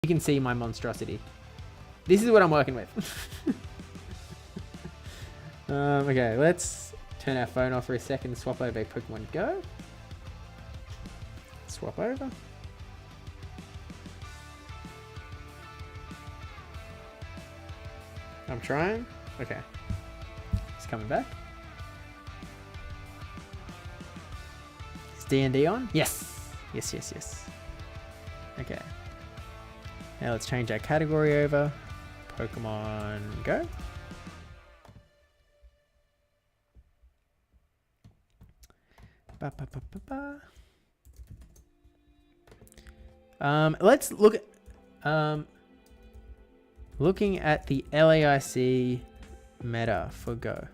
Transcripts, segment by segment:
You can see my monstrosity. This is what I'm working with. Okay, let's turn our phone off for a second. Swap over Pokemon Go. Swap over. I'm trying. Okay. It's coming back. Is D&D on? Yes. Yes, yes, yes. Okay. Now let's change our category over. Pokemon Go. Ba, ba, ba, ba, ba. Let's look at looking at the LAIC meta for Go.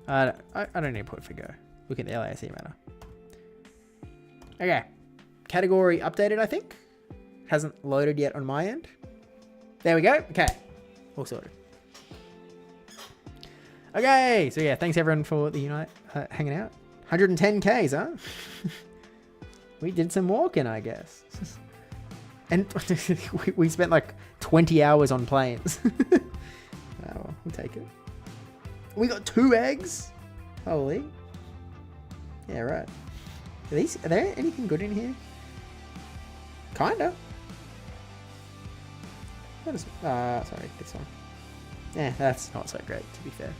I don't need to put for Go. Look at the LAIC meta. Okay. Category updated, I think. Hasn't loaded yet on my end. There we go. Okay. All sorted. Okay. So yeah, thanks everyone for the Unite hanging out. 110 Ks, huh? We did some walking, I guess. And we spent like 20 hours on planes. Oh, well, we'll take it. We got 2 eggs. Holy. Yeah, right. Are there anything good in here? Kinda. What is, sorry, this one. Yeah, that's not so great, to be fair.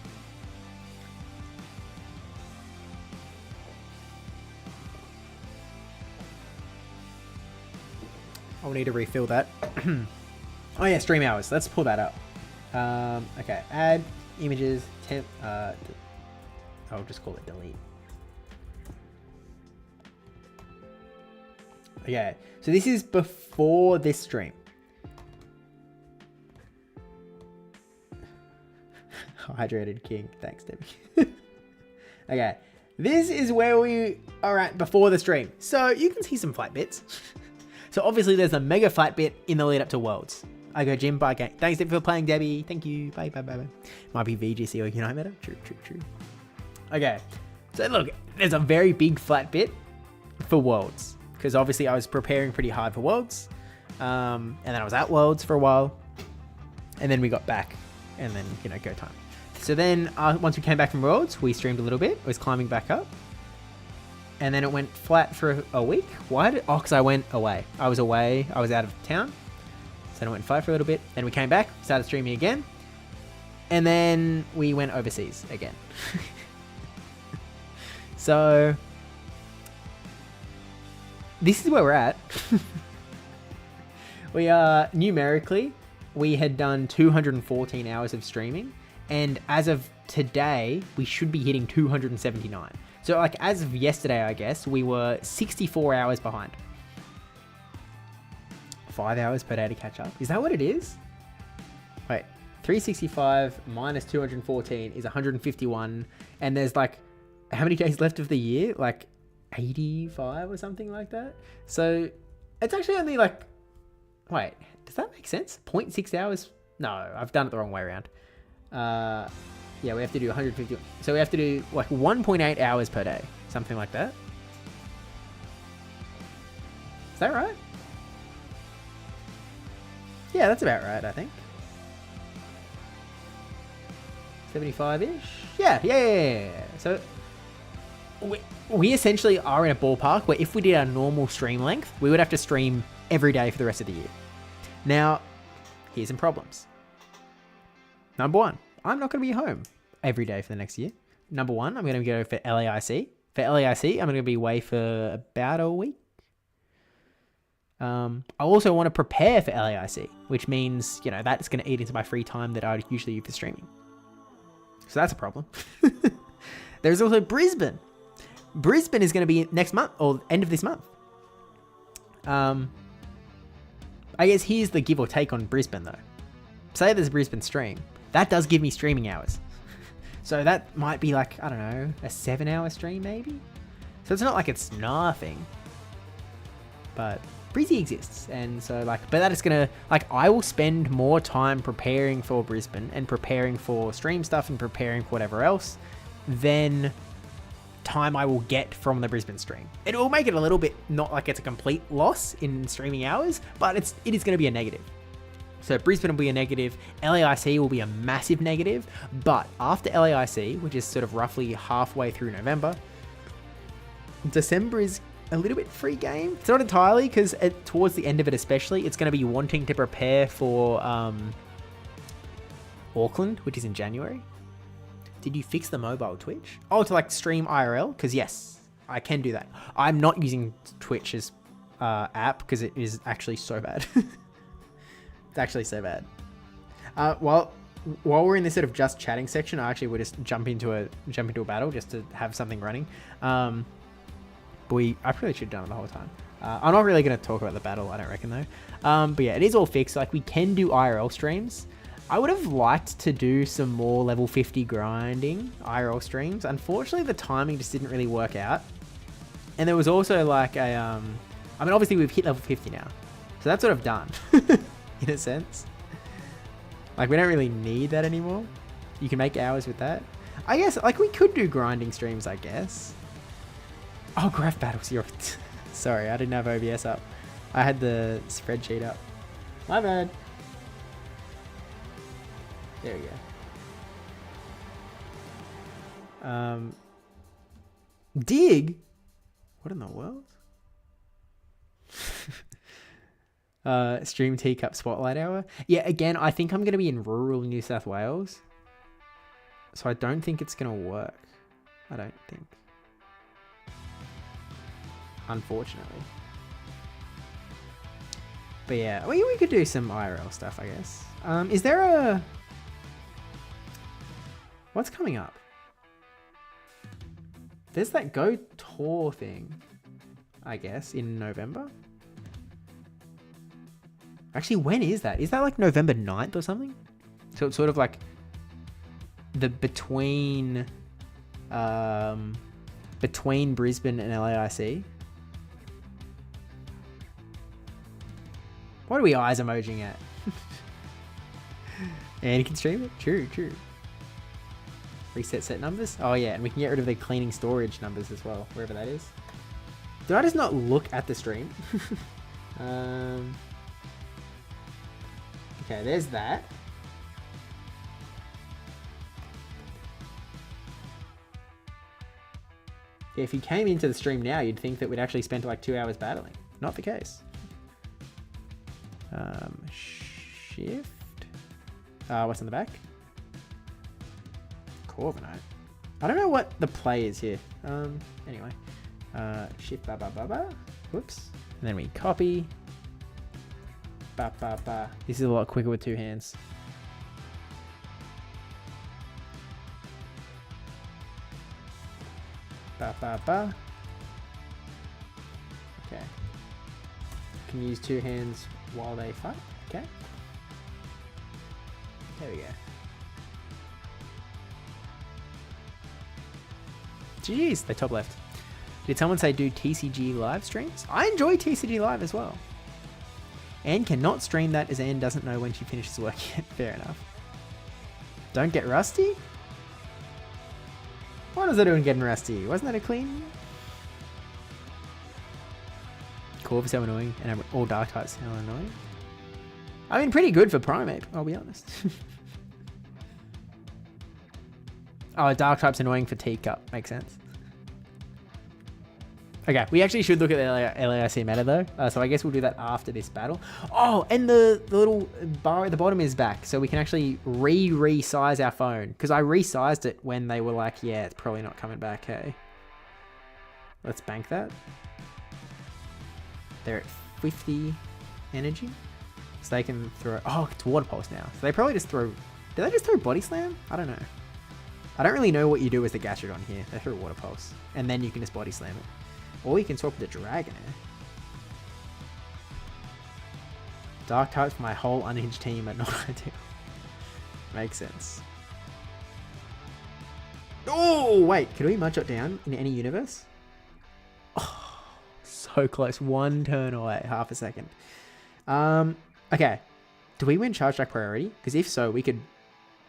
I'll need to refill that. Oh yeah, stream hours. Let's pull that up. Okay, add images. I'll just call it delete. Okay, so this is before this stream. Hydrated King. Thanks, Debbie. Okay, this is where we are at before the stream. So you can see some fight bits. So obviously there's a mega fight bit in the lead up to Worlds. I go Jim, bye gang. Thanks for playing, Debbie. Thank you. Bye, bye, bye, bye. Might be VGC or Unite Meta. True, true, true. Okay. So look, there's a very big fight bit for Worlds. Because obviously I was preparing pretty hard for Worlds. And then I was at Worlds for a while. And then we got back. And then, go time. So then once we came back from Worlds, we streamed a little bit. I was climbing back up. And then it went flat for a week. Why because I went away. I was away. I was out of town. So then it went flat for a little bit. Then we came back, started streaming again. And then we went overseas again. So this is where we're at. We are numerically, we had done 214 hours of streaming. And as of today, we should be hitting 279. So like as of yesterday, I guess, we were 64 hours behind. 5 hours per day to catch up. Is that what it is? Wait, 365 minus 214 is 151. And there's like, how many days left of the year? Like 85 or something like that. So it's actually only like, wait, does that make sense? 0.6 hours? No, I've done it the wrong way around. Yeah, we have to do 150. So we have to do like 1.8 hours per day. Something like that. Is that right? Yeah, that's about right, I think. 75-ish? Yeah. So we essentially are in a ballpark where if we did our normal stream length, we would have to stream every day for the rest of the year. Now, here's some problems. Number one, I'm not going to be home every day for the next year. Number one, I'm going to go for LAIC. For LAIC, I'm going to be away for about a week. I also want to prepare for LAIC, which means, that's going to eat into my free time that I would usually use for streaming. So that's a problem. There's also Brisbane. Brisbane is going to be next month or end of this month. I guess here's the give or take on Brisbane though. Say there's a Brisbane stream. That does give me streaming hours. So that might be like, I don't know, a 7-hour stream maybe? So it's not like it's nothing. But Brizzy exists. And so but that is going to, I will spend more time preparing for Brisbane and preparing for stream stuff and preparing for whatever else than time I will get from the Brisbane stream. It will make it a little bit, not like it's a complete loss in streaming hours, but it is going to be a negative. So Brisbane will be a negative, LAIC will be a massive negative, but after LAIC, which is sort of roughly halfway through November, December is a little bit free game. It's not entirely, because towards the end of it especially, it's going to be wanting to prepare for Auckland, which is in January. Did you fix the mobile Twitch? Oh, to like stream IRL? Because yes, I can do that. I'm not using Twitch's app because it is actually so bad. It's actually so bad. While we're in this sort of just chatting section, I actually would just jump into a battle just to have something running. But I probably should have done it the whole time. I'm not really going to talk about the battle, I don't reckon though. But yeah, it is all fixed. Like we can do IRL streams. I would have liked to do some more level 50 grinding IRL streams. Unfortunately, the timing just didn't really work out. And there was also like I mean, obviously we've hit level 50 now, so that's sort of done. In a sense, like we don't really need that anymore. You can make hours with that. I guess like we could do grinding streams, I guess. Oh, graph battles. Sorry, I didn't have OBS up. I had the spreadsheet up. My bad. There we go. Dig? What in the world? Stream Teacup Spotlight Hour. Yeah, again, I think I'm going to be in rural New South Wales. So I don't think it's going to work. I don't think. Unfortunately. But yeah, we could do some IRL stuff, I guess. Is there a... What's coming up? There's that Go Tour thing, I guess, in November. Actually, when is that? Is that like November 9th or something? So it's sort of like the between Brisbane and LAIC. What are we eyes emojing at? And you can stream it? True. Reset set numbers? Oh yeah, and we can get rid of the cleaning storage numbers as well, wherever that is. Did I just not look at the stream? Okay, there's that. Yeah, if you came into the stream now, you'd think that we'd actually spent like 2 hours battling. Not the case. Shift. What's in the back? Corviknight. I don't know what the play is here. Anyway. Shift ba. Whoops. And then we copy. Ba. This is a lot quicker with two hands. Ba. Okay. Can use two hands while they fight. Okay. There we go. Jeez, they top left. Did someone say do TCG live streams? I enjoy TCG live as well. Anne cannot stream that as Anne doesn't know when she finishes work yet. Fair enough. Don't get rusty? What was I doing getting rusty? Wasn't that a clean? Corv is so annoying, and all dark types are annoying. I mean, pretty good for Primate, I'll be honest. Oh, dark type's annoying for Teacup. Makes sense. Okay, we actually should look at the LAIC meta though. So I guess we'll do that after this battle. Oh, and the little bar at the bottom is back. So we can actually resize our phone. Because I resized it when they were like, yeah, it's probably not coming back, hey. Let's bank that. They're at 50 energy. So they can throw... Oh, it's Water Pulse now. So they probably just throw... Did they just throw Body Slam? I don't know. I don't really know what you do with the Gastrodon here. They throw Water Pulse. And then you can just Body Slam it. Or you can swap with the Dragonair. Dark types for my whole unhinged team are not ideal. Makes sense. Oh, wait. Could we munch it down in any universe? Oh, so close. One turn away. Half a second. Okay. Do we win Charge Strike priority? Because if so, we could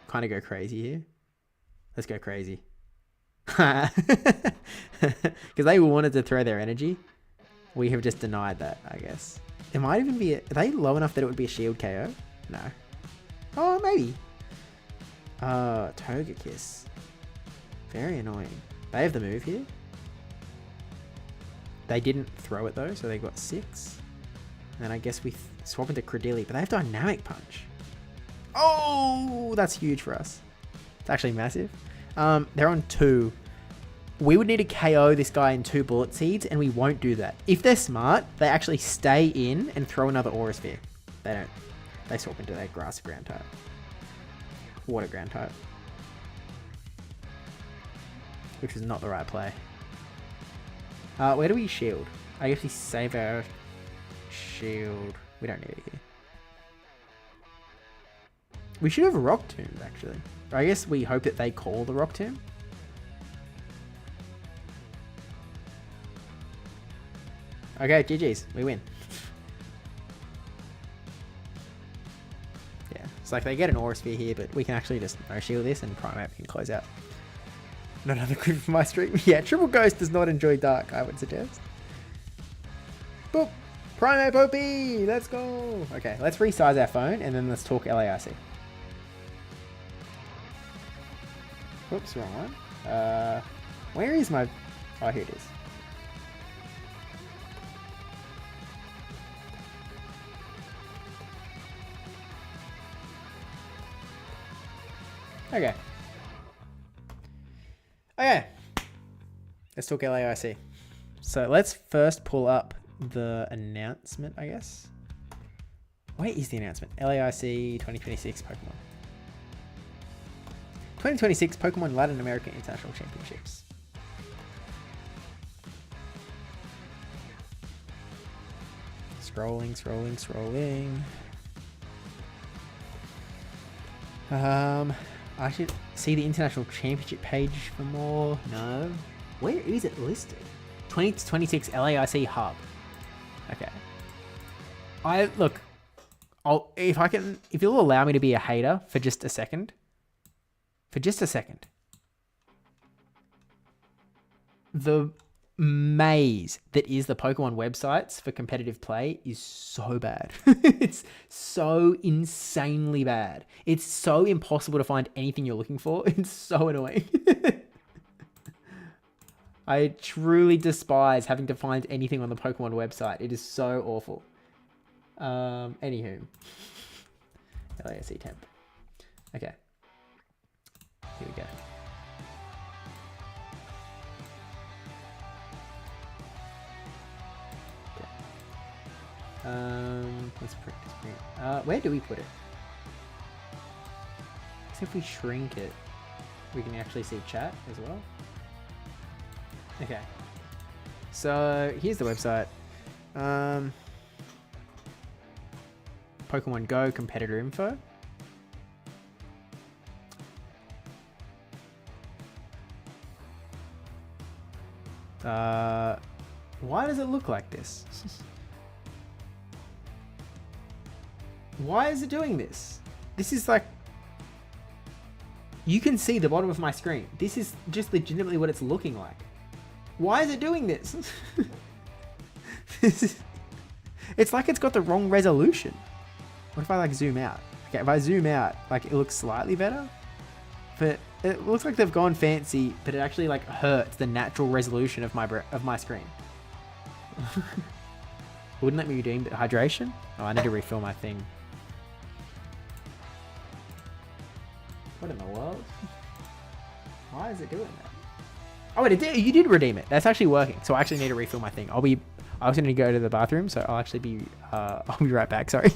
kind of go crazy here. Let's go crazy. Because they wanted to throw their energy. We have just denied that, I guess. It might even be... Are they low enough that it would be a shield KO? No. Oh, maybe. Togekiss. Very annoying. They have the move here. They didn't throw it though, so they got 6. And then I guess we swap into Credilli, but they have Dynamic Punch. Oh, that's huge for us. It's actually massive. They're on 2. We would need to KO this guy in 2 Bullet Seeds, and we won't do that. If they're smart, they actually stay in and throw another Aura Sphere. They don't. They swap into their Grass Ground type. Water Ground type. Which is not the right play. Where do we shield? I guess we save our shield. We don't need it here. We should have Rock Tombs, actually. I guess we hope that they call the Rock Tomb. Okay, GG's. We win. Yeah, it's like they get an Aura Sphere here, but we can actually just no-shield this and Primeape can close out. Not another clip from my stream. Yeah, Triple Ghost does not enjoy Dark, I would suggest. Boop! Primeape OP! Let's go! Okay, let's resize our phone and then let's talk LAIC. Whoops, wrong one. Where is my... Oh, here it is. Okay. Okay. Let's talk LAIC. So let's first pull up the announcement, I guess. Where is the announcement? LAIC 2026 Pokemon. 2026 Pokemon Latin American International Championships. Scrolling. I should see the International Championship page for more. No. Where is it listed? 2026 LAIC Hub. Okay. If you'll allow me to be a hater for just a second. The maze that is the Pokemon websites for competitive play is so bad. It's so insanely bad. It's so impossible to find anything you're looking for. It's so annoying. I truly despise having to find anything on the Pokemon website. It is so awful. Anywho. LASC temp. Okay. Here we go. Let's practice. Where do we put it? So if we shrink it, we can actually see chat as well. Okay. So here's the website. Pokemon Go competitor info. Why does it look like this? Why is it doing this? This is like... You can see the bottom of my screen. This is just legitimately what it's looking like. Why is it doing this? It's like it's got the wrong resolution. What if I like zoom out? Okay, if I zoom out, like it looks slightly better. But it looks like they've gone fancy, but it actually like hurts the natural resolution of my screen. Wouldn't let me redeem the hydration? Oh, I need to refill my thing. What in the world? Why is it doing that? Oh wait, you did redeem it. That's actually working. So I actually need to refill my thing. I also need to go to the bathroom, so I'll actually be I'll be right back, sorry.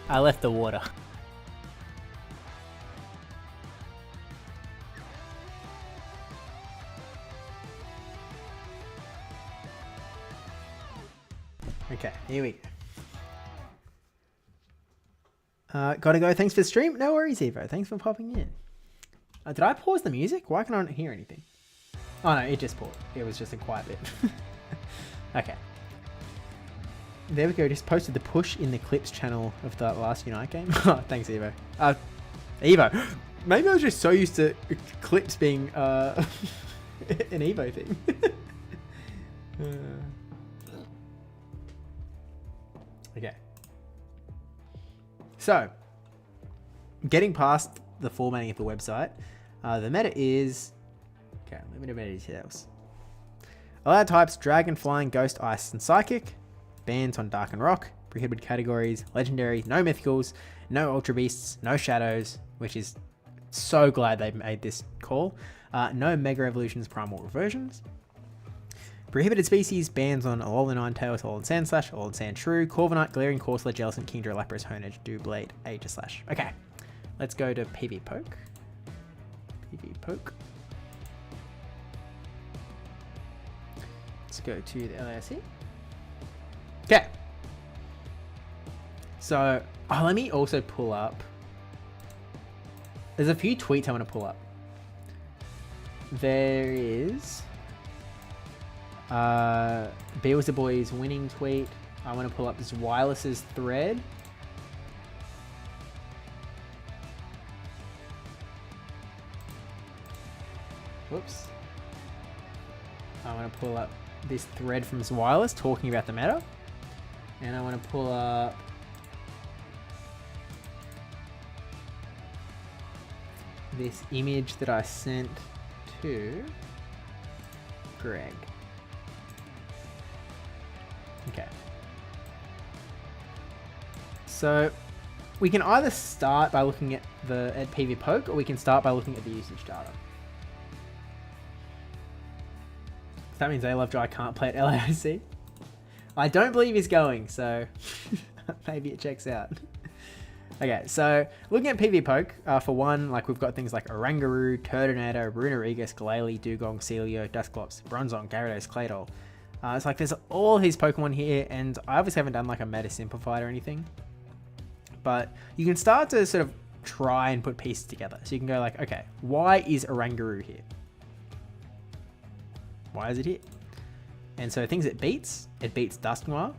I left the water. Okay, here we go. Gotta go. Thanks for the stream. No worries, Evo. Thanks for popping in. Did I pause the music? Why can't I not hear anything? Oh no, it just paused. It was just a quiet bit. Okay. There we go. Just posted the push in the clips channel of the last Unite game. Oh, thanks, Evo. Evo. Maybe I was just so used to clips being an Evo thing. Okay. So, getting past the formatting of the website, the meta is... Okay, limited meta details. Allowed types: Dragon, Flying, Ghost, Ice, and Psychic. Bans on Dark and Rock. Prohibited categories: Legendary, no Mythicals, no Ultra Beasts, no Shadows, which is so glad they made this call. No Mega Evolutions, Primal Reversions. Prohibited species: bans on Alolan Ninetales, Alolan Sandslash, Alolan Sandshrew, Corviknight, Glaring, Corsola, Jellicent, Kingdra, Lapras, Honedge, Doublade, Aegislash. Okay, let's go to PV Poke. PV Poke. Let's go to the LAIC. Okay. So, let me also pull up. There's a few tweets I want to pull up. There is... Beals the Boys winning tweet. I want to pull up this Wireless's thread. Whoops. I want to pull up this thread from Wireless talking about the meta. And I want to pull up this image that I sent to Greg. Okay. So we can either start by looking at PV Poke, or we can start by looking at the usage data. That means Lovejoy can't play at LAIC. I don't believe he's going, so maybe it checks out. Okay, so looking at PV Poke, for one, like we've got things like Oranguru, Turtonator, Runerigus, Glalie, Dugong, Celio, Dusclops, Bronzong, Gyarados, Claydol. It's like there's all his Pokemon here, and I obviously haven't done like a meta simplified or anything, but you can start to sort of try and put pieces together. So you can go like, okay, why is Oranguru here? Why is it here? And so things it beats Dusknoir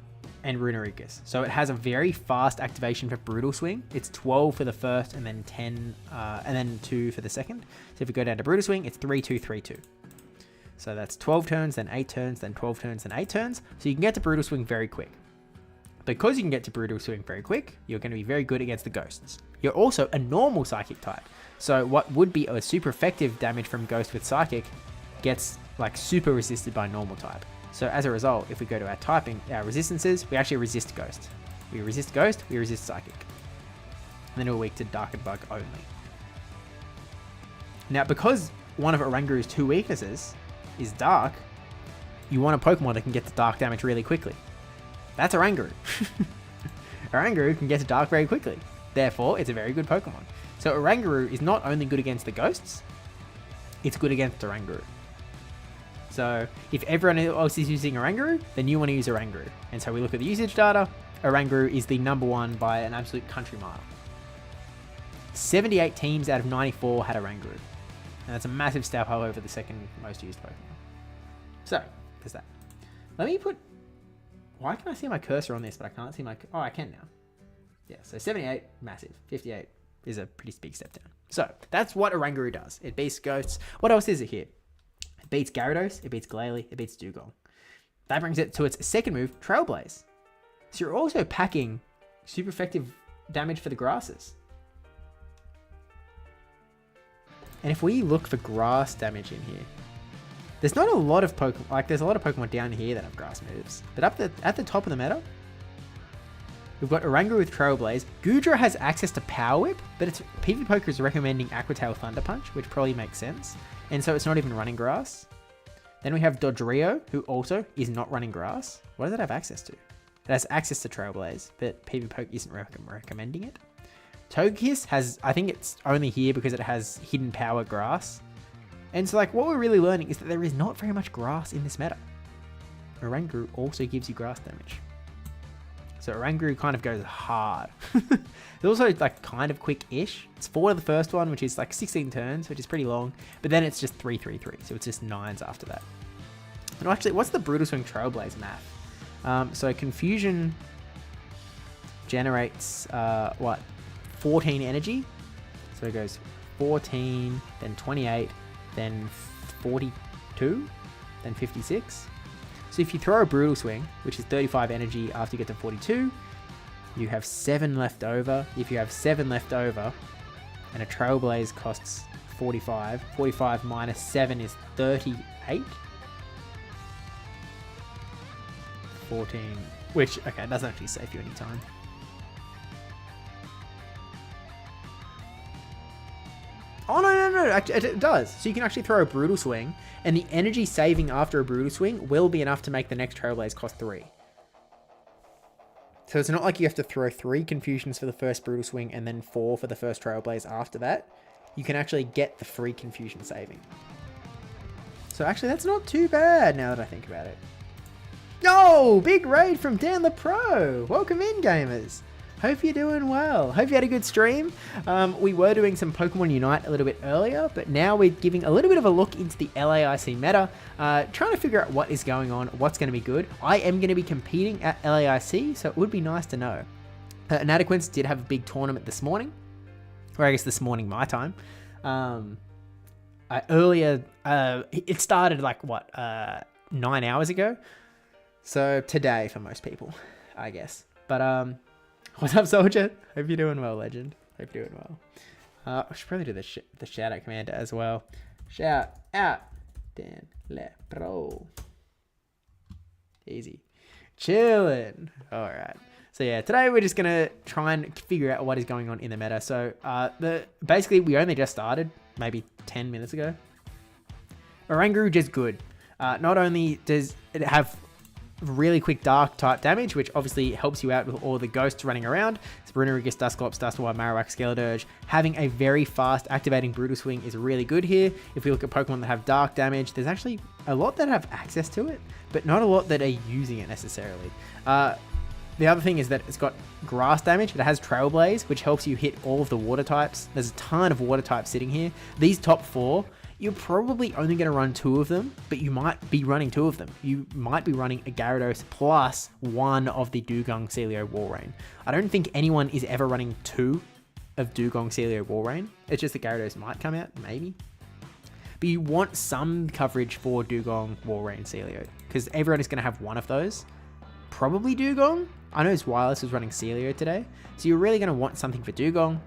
and Runerigus. So it has a very fast activation for Brutal Swing. It's 12 for the first, and then 10, and then 2 for the second. So if you go down to Brutal Swing, it's 3-2, 3-2. So that's 12 turns, then 8 turns, then 12 turns, then 8 turns. So you can get to Brutal Swing very quick. Because you can get to Brutal Swing very quick, you're going to be very good against the Ghosts. You're also a normal Psychic type. So what would be a super effective damage from Ghost with Psychic gets like super resisted by normal type. So as a result, if we go to our typing, our resistances, we actually resist Ghost. We resist Ghost, we resist Psychic. And then we're weak to Dark and Bug only. Now, because one of Oranguru's 2 weaknesses is Dark, you want a Pokemon that can get to Dark damage really quickly. That's Oranguru. Oranguru can get to Dark very quickly. Therefore, it's a very good Pokemon. So Oranguru is not only good against the Ghosts, it's good against Oranguru. So if everyone else is using Oranguru, then you want to use Oranguru. And so we look at the usage data. Oranguru is the #1 by an absolute country mile. 78 teams out of 94 had Oranguru. And that's a massive step up over the second most used Pokemon. So, there's that. Let me put... Why can I see my cursor on this, but I can't see my... Oh, I can now. Yeah, so 78, massive. 58 is a pretty big step down. So, that's what Oranguru does. It beats Ghosts. What else is it here? It beats Gyarados, it beats Glalie, it beats Dugong. That brings it to its second move, Trailblaze. So you're also packing super effective damage for the grasses. And if we look for grass damage in here, there's not a lot of Pokemon, like there's a lot of Pokemon down here that have grass moves. But at the top of the meta, we've got Oranguru with Trailblaze. Goodra has access to Power Whip, but it's PV Poker is recommending Aqua Tail Thunder Punch, which probably makes sense. And so it's not even running grass. Then we have Dodrio, who also is not running grass. What does it have access to? It has access to Trailblaze, but PB Poke isn't recommending it. Togekiss has, I think it's only here because it has hidden power grass. And so like what we're really learning is that there is not very much grass in this meta. Oranguru also gives you grass damage. So Oranguru kind of goes hard. It's also like kind of quick-ish. It's 4 to the first one, which is like 16 turns, which is pretty long. But then it's just 3, 3, 3. So it's just 9s after that. And actually, what's the Brutal Swing Trailblaze math? So Confusion generates, 14 energy. So it goes 14, then 28, then 42, then 56. So if you throw a Brutal Swing, which is 35 energy after you get to 42, you have 7 left over. If you have 7 left over, and a Trailblaze costs 45, 45 minus 7 is 38. 14, which, okay, it doesn't actually save you any time. Oh, no, it does. So you can actually throw a Brutal Swing, and the energy saving after a Brutal Swing will be enough to make the next Trailblaze cost 3. So it's not like you have to throw 3 Confusions for the first Brutal Swing and then 4 for the first Trailblaze after that. You can actually get the free Confusion saving. So actually, that's not too bad now that I think about it. Yo, big raid from Dan the Pro. Welcome in, gamers. Hope you're doing well. Hope you had a good stream. We were doing some Pokemon Unite a little bit earlier, but now we're giving a little bit of a look into the LAIC meta, trying to figure out what is going on, what's going to be good. I am going to be competing at LAIC, so it would be nice to know. Inadequance did have a big tournament this morning, or I guess this morning my time. It started like, 9 hours ago? So today for most people, I guess. But, what's up, Soldier? Hope you're doing well, Legend. Hope you're doing well. I should probably do the shout out command as well. Shout out, Dan Le Pro. Easy. Chillin'. All right. So yeah, today we're just going to try and figure out what is going on in the meta. So basically we only just started, maybe 10 minutes ago. Oranguru just good. Not only does it have really quick dark type damage, which obviously helps you out with all the ghosts running around. Brunerigus, Dusclops, Dusknoir, Marowak, Skeledirge. Having a very fast activating Brutal Swing is really good here. If we look at Pokemon that have dark damage, there's actually a lot that have access to it, but not a lot that are using it necessarily. The other thing is that it's got grass damage. It has Trailblaze, which helps you hit all of the water types. There's a ton of water types sitting here. These top 4, you're probably only going to run 2 of them, but you might be running 2 of them. You might be running a Gyarados plus 1 of the Dugong, Celio, Walrein. I don't think anyone is ever running 2 of Dugong, Celio, Walrein. It's just that Gyarados might come out, maybe. But you want some coverage for Dugong, Walrein, Celio, because everyone is going to have one of those. Probably Dugong. I know Wireless is running Celio today, so you're really going to want something for Dugong.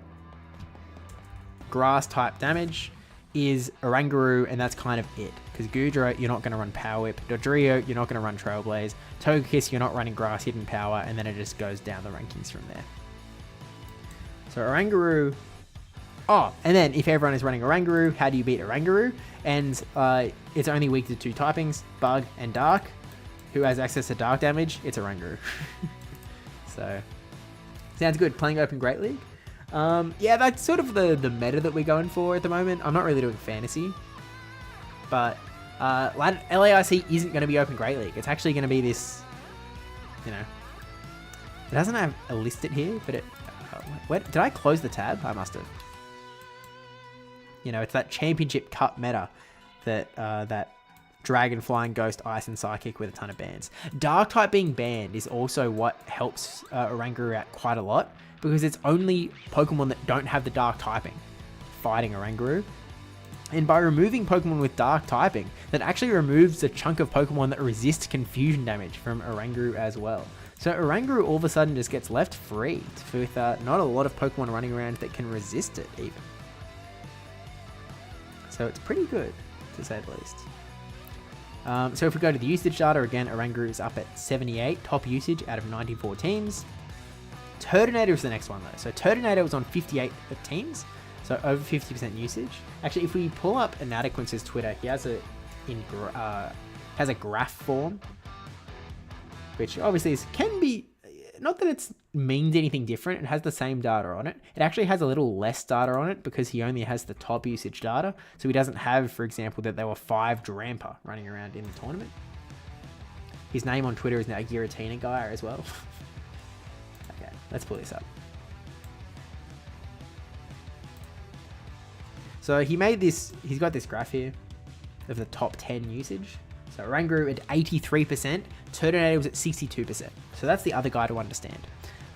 Grass type damage is Oranguru, and that's kind of it. Because Goodra, you're not going to run Power Whip. Dodrio, you're not going to run Trailblaze. Togekiss, you're not running Grass Hidden Power, and then it just goes down the rankings from there. So Oranguru. Oh, and then if everyone is running Oranguru, how do you beat Oranguru? And it's only weak to 2 typings, Bug and Dark. Who has access to Dark damage? It's Oranguru. So, sounds good. Playing Open Great League. Yeah, that's sort of the meta that we're going for at the moment. I'm not really doing fantasy, but LAIC isn't going to be Open Great League. It's actually going to be this, it doesn't have a listed here, but did I close the tab? I must have. It's that Championship Cup meta that Dragon, Flying, Ghost, Ice, and Psychic with a ton of bans. Dark type being banned is also what helps Oranguru out quite a lot, because it's only Pokemon that don't have the Dark typing fighting Oranguru. And by removing Pokemon with Dark typing, that actually removes a chunk of Pokemon that resist confusion damage from Oranguru as well. So Oranguru all of a sudden just gets left free with not a lot of Pokemon running around that can resist it even. So it's pretty good, to say the least. So if we go to the usage data, again, Oranguru is up at 78, top usage out of 94 teams. Turtonator is the next one though. So Turtonator was on 58 of teams, so over 50% usage. Actually, if we pull up Inadequence's Twitter, he has a graph form, which obviously can be not that it means anything different. It has the same data on it. It actually has a little less data on it because he only has the top usage data. So he doesn't have, for example, that there were 5 Drampa running around in the tournament. His name on Twitter is now Giratina Guy as well. Okay, let's pull this up. So he made this, he's got this graph here of the top 10 usage. So Oranguru at 83%, Turtonator was at 62%. So that's the other guy to understand.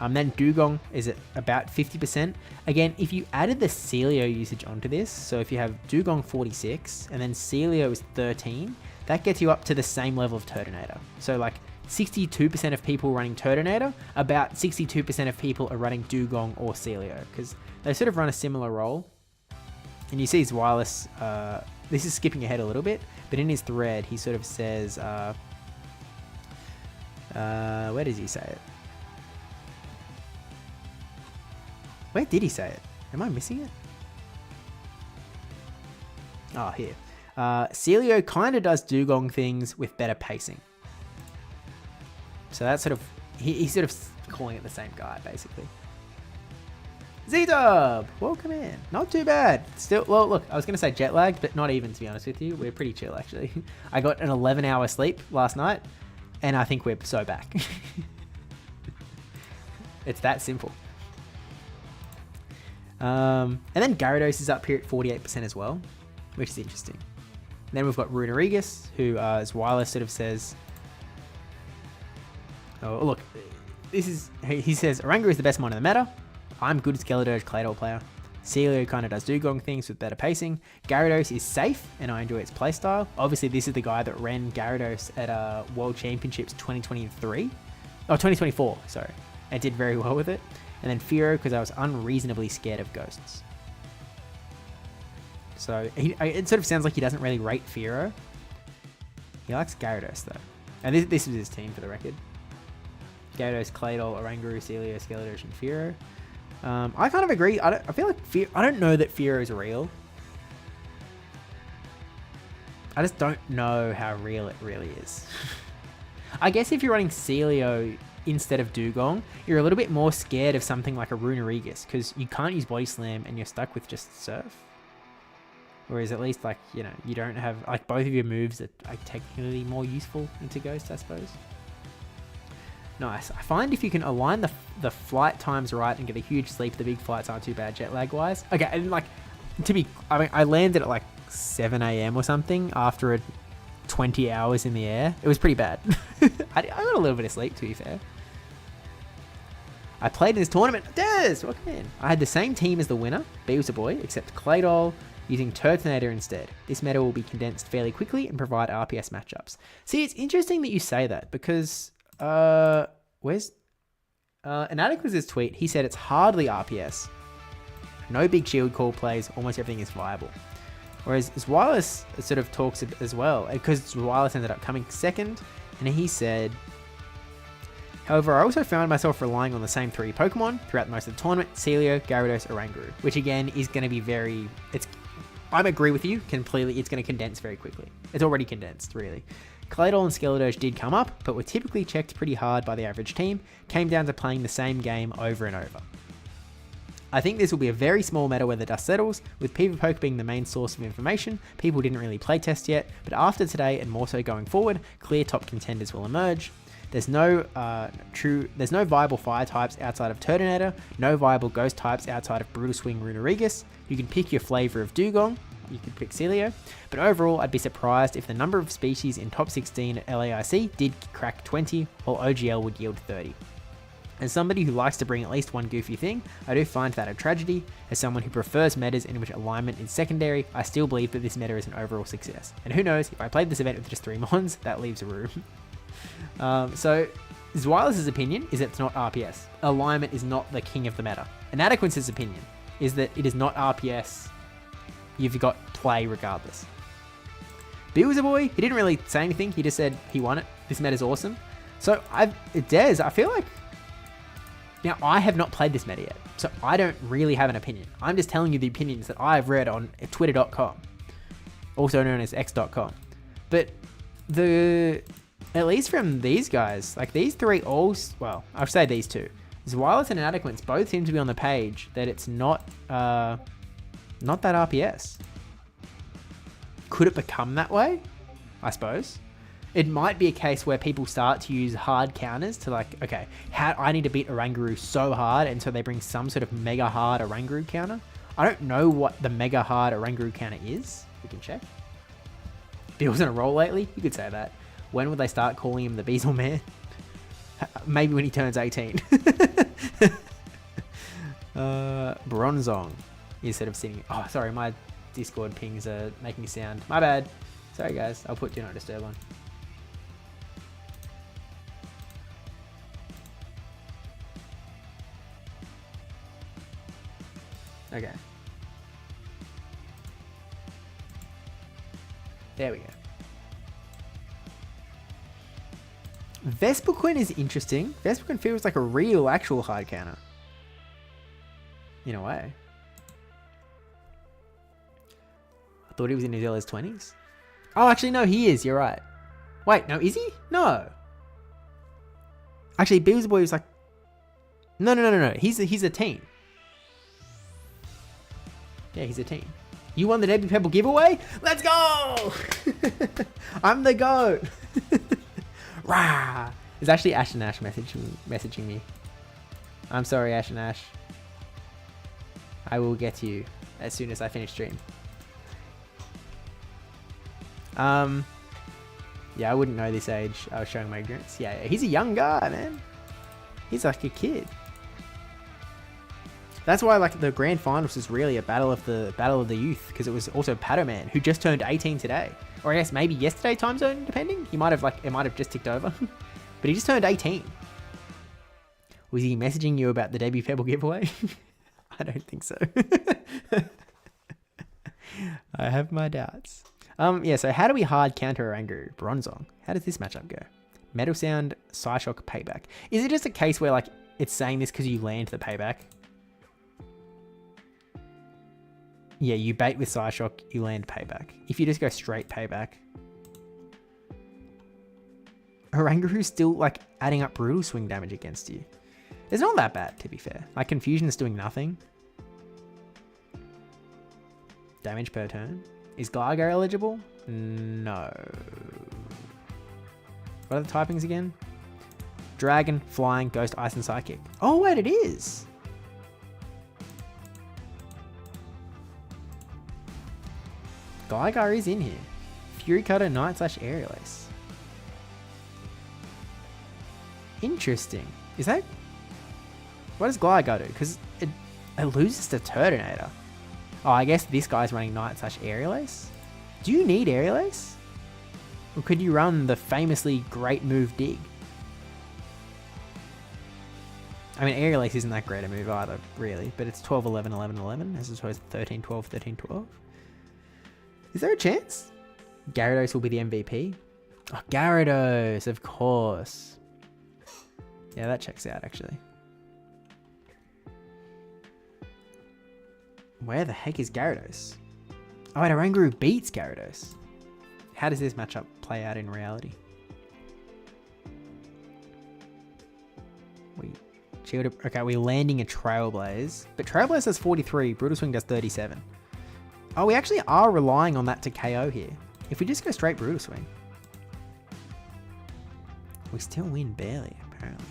Then Dugong is at about 50%. Again, if you added the Celio usage onto this, so if you have Dugong 46 and then Celio is 13, that gets you up to the same level of Turtonator. So like 62% of people running Turtonator, about 62% of people are running Dugong or Celio because they sort of run a similar role. And you see his wireless, this is skipping ahead a little bit, but in his thread, he sort of says, where does he say it? Where did he say it? Am I missing it? Oh, here. Celio kind of does Dugong things with better pacing. So that's sort of, he's sort of calling it the same guy, basically. Z-Dub! Welcome in. Not too bad. Still, well, look, I was going to say jet lagged, but not even, to be honest with you. We're pretty chill, actually. I got an 11-hour sleep last night, and I think we're so back. It's that simple. And then Gyarados is up here at 48% as well, which is interesting. And then we've got Runerigus, who his wireless sort of says, oh, look, this is, he says, Oranguru is the best mon in the meta. I'm good Skeledirge Claydol player. Celio kind of does Dugong things with better pacing. Gyarados is safe, and I enjoy its playstyle. Obviously, this is the guy that ran Gyarados at World Championships 2023. Oh, 2024, sorry. I did very well with it. And then Fearow, because I was unreasonably scared of ghosts. So, it sort of sounds like he doesn't really rate Fearow. He likes Gyarados, though. And this is his team, for the record. Gyarados, Claydol, Oranguru, Celio, Skeledirge, and Fearow. I kind of agree. I feel like I don't know that Fearow is real. I just don't know how real it really is. I guess if you're running Celio instead of Dugong, you're a little bit more scared of something like a Runerigus because you can't use Body Slam and you're stuck with just Surf. Whereas at least, like, you know, you don't have, like, both of your moves are technically more useful into Ghost, I suppose. Nice. I find if you can align the flight times right and get a huge sleep, the big flights aren't too bad jet lag wise. Okay, and like, I mean, I landed at like 7 a.m. or something after 20 hours in the air. It was pretty bad. I got a little bit of sleep, to be fair. I played in this tournament. Des, welcome in. I had the same team as the winner, Boy, except Claydol, using Turtonator instead. This meta will be condensed fairly quickly and provide RPS matchups. See, it's interesting that you say that because where's Inadequate's tweet? He said it's hardly RPS. No big shield call plays, almost everything is viable. Whereas Wireless sort of talks as well, because Wireless ended up coming second, and he said, however, I also found myself relying on the same 3 Pokemon throughout most of the tournament, Celio, Gyarados, Oranguru, which again is going to be very, I agree with you completely, it's going to condense very quickly. It's already condensed, really. Claydol and Skeledirge did come up, but were typically checked pretty hard by the average team, came down to playing the same game over and over. I think this will be a very small meta where the dust settles, with PvPoke being the main source of information. People didn't really playtest yet, but after today and more so going forward, clear top contenders will emerge. There's no viable fire types outside of Turtonator, no viable ghost types outside of Brutal Swing Runerigus. You can pick your flavor of Dugong, you could pick Celio, but overall I'd be surprised if the number of species in top 16 at LAIC did crack 20, while OGL would yield 30. As somebody who likes to bring at least one goofy thing, I do find that a tragedy. As someone who prefers metas in which alignment is secondary, I still believe that this meta is an overall success. And who knows, if I played this event with just 3 mons, that leaves a room. So, Zwilus' opinion is that it's not RPS. Alignment is not the king of the meta. Inadequate's opinion is that it is not RPS. You've got play regardless. Boy, he didn't really say anything. He just said he won it. This meta is awesome. So, I feel like, now I have not played this meta yet, so I don't really have an opinion. I'm just telling you the opinions that I've read on twitter.com, also known as x.com. But At least from these guys. Like these three all... Well, I'll say these two. Zweilous and Inadequates both seem to be on the page that it's not that RPS. Could it become that way? I suppose. It might be a case where people start to use hard counters to like, okay, I need to beat Oranguru so hard, and so they bring some sort of mega hard Oranguru counter. I don't know what the mega hard Oranguru counter is. We can check. If he was on a roll lately, you could say that. When would they start calling him the Beazle Man? Maybe when he turns 18. Bronzong instead of sitting. Oh, sorry, my Discord pings are making sound. My bad. Sorry, guys. I'll put Do Not Disturb on. Okay. There we go. Vespiquen is interesting. Vespiquen feels like a real, actual hard counter. In a way. I thought he was in his early 20s. Oh, actually, no, he is. You're right. Wait, no, is he? No. Actually, Beavis Boy was like... No. He's a teen. Yeah, he's a teen. You won the Debbie Pebble giveaway? Let's go! I'm the GOAT. Rah! It's actually Ash and Ash messaging me. I'm sorry, Ash and Ash. I will get to you as soon as I finish stream. Yeah, I wouldn't know this age. I was showing my ignorance. Yeah, he's a young guy, man. He's like a kid. That's why, like, the grand finals is really a battle of the youth, because it was also Patoman, who just turned 18 today, or I guess maybe yesterday time zone, depending. He might have it might have just ticked over, but he just turned 18. Was he messaging you about the Debbie Pebble giveaway? I don't think so. I have my doubts. Yeah. So how do we hard counter Oranguru? Bronzong. How does this matchup go? Metal Sound, Psyshock, Payback. Is it just a case where like it's saying this because you land the Payback? Yeah, you bait with Psyshock, you land Payback. If you just go straight Payback. Oranguru's still like adding up Brutal Swing damage against you. It's not that bad, to be fair. Like Confusion is doing nothing. Damage per turn. Is Gligar eligible? No. What are the typings again? Dragon, Flying, Ghost, Ice, and Psychic. Oh, wait, it is. Gligar is in here. Fury Cutter, Night Slash, Aerial Ace. Interesting. Is that... What does Gligar do? Because it loses to Turtonator. Oh, I guess this guy's running Night Slash, Aerial Ace. Do you need Aerial Ace? Or could you run the famously great move Dig? I mean, Aerial Ace isn't that great a move either, really. But it's 12, 11, 11, 11. As opposed to 13, 12, 13, 12. Is there a chance? Gyarados will be the MVP? Oh, Gyarados, of course. Yeah, that checks out, actually. Where the heck is Gyarados? Oh, wait, Oranguru beats Gyarados. How does this matchup play out in reality? Okay, we're landing a Trailblaze. But Trailblaze does 43, Brutal Swing does 37. Oh, we actually are relying on that to KO here. If we just go straight Brutal Swing. We still win barely, apparently.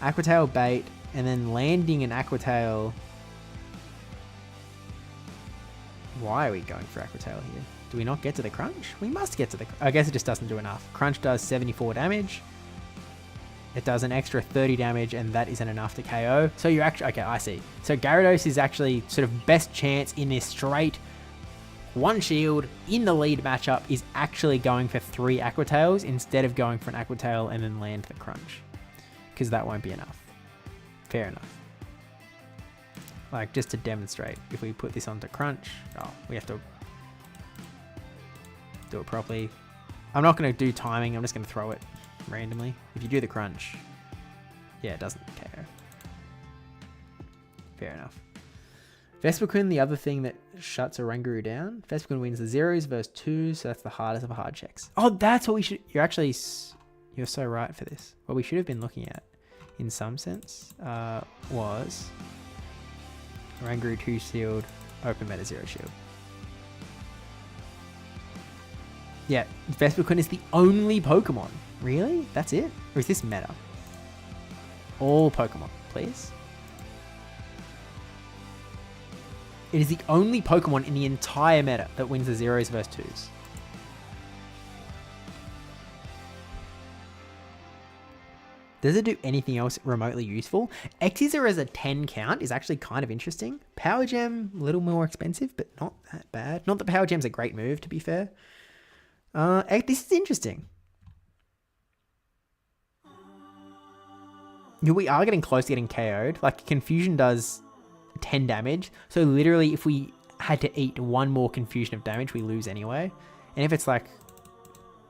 Aqua Tail bait, and then landing an Aqua Tail. Why are we going for Aqua Tail here? Do we not get to the Crunch? We must get to the... I guess it just doesn't do enough. Crunch does 74 damage. It does an extra 30 damage, and that isn't enough to KO. So you're actually... Okay, I see. So Gyarados is actually sort of best chance in this straight one shield in the lead matchup is actually going for 3 Aqua Tails instead of going for an Aqua Tail and then land the Crunch. Because that won't be enough. Fair enough. Like, just to demonstrate, if we put this onto Crunch... Oh, we have to do it properly. I'm not going to do timing. I'm just going to throw it randomly. If you do the Crunch... Yeah, it doesn't care. Fair enough. Vespiquen, the other thing that shuts Oranguru down. Vespiquen wins the 0s versus 2s, so that's the hardest of hard checks. Oh, that's what we should... You're actually... You're so right for this. What we should have been looking at, in some sense, was Oranguru 2 sealed, open meta 0 shield. Yeah, Vespiquen is the only Pokemon. Really? That's it? Or is this meta? All Pokemon, please. It is the only Pokemon in the entire meta that wins the 0s versus 2s. Does it do anything else remotely useful? Xyzer as a 10 count is actually kind of interesting. Power Gem, a little more expensive, but not that bad. Not that Power Gem's a great move, to be fair. This is interesting. We are getting close to getting KO'd. Like, Confusion does 10 damage. So literally, if we had to eat one more Confusion of damage, we lose anyway. And if it's like,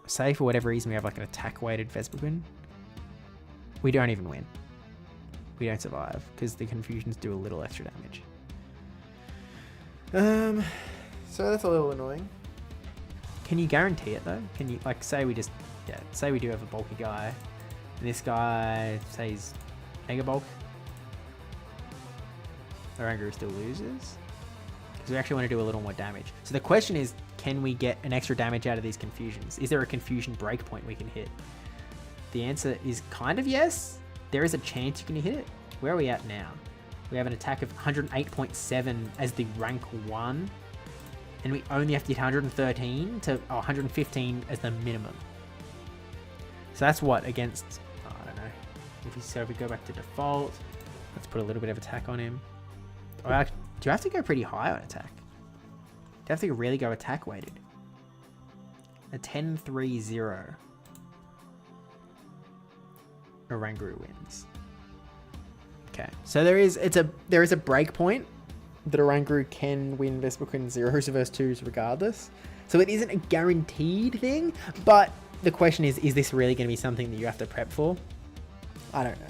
say for whatever reason, we have like an attack-weighted Vespiquen, we don't even win. We don't survive because the Confusions do a little extra damage. So that's a little annoying. Can you guarantee it though? Can you, like, say we just, say we do have a bulky guy, and this guy, say he's Mega Bulk, Oranguru still loses? Because we actually want to do a little more damage. So the question is, can we get an extra damage out of these Confusions? Is there a Confusion breakpoint we can hit? The answer is kind of yes. There is a chance you can hit it. Where are we at now? We have an attack of 108.7 as the rank 1. And we only have to hit 113 to 115 as the minimum. So that's what against, I don't know. If we go back to default, let's put a little bit of attack on him. Do you have to go pretty high on attack? Do you have to really go attack weighted? A 10-3-0. Oranguru wins. Okay, so there is a break point that Oranguru can win Vespiquen 0s versus 2s regardless. So it isn't a guaranteed thing, but the question is this really going to be something that you have to prep for? I don't know.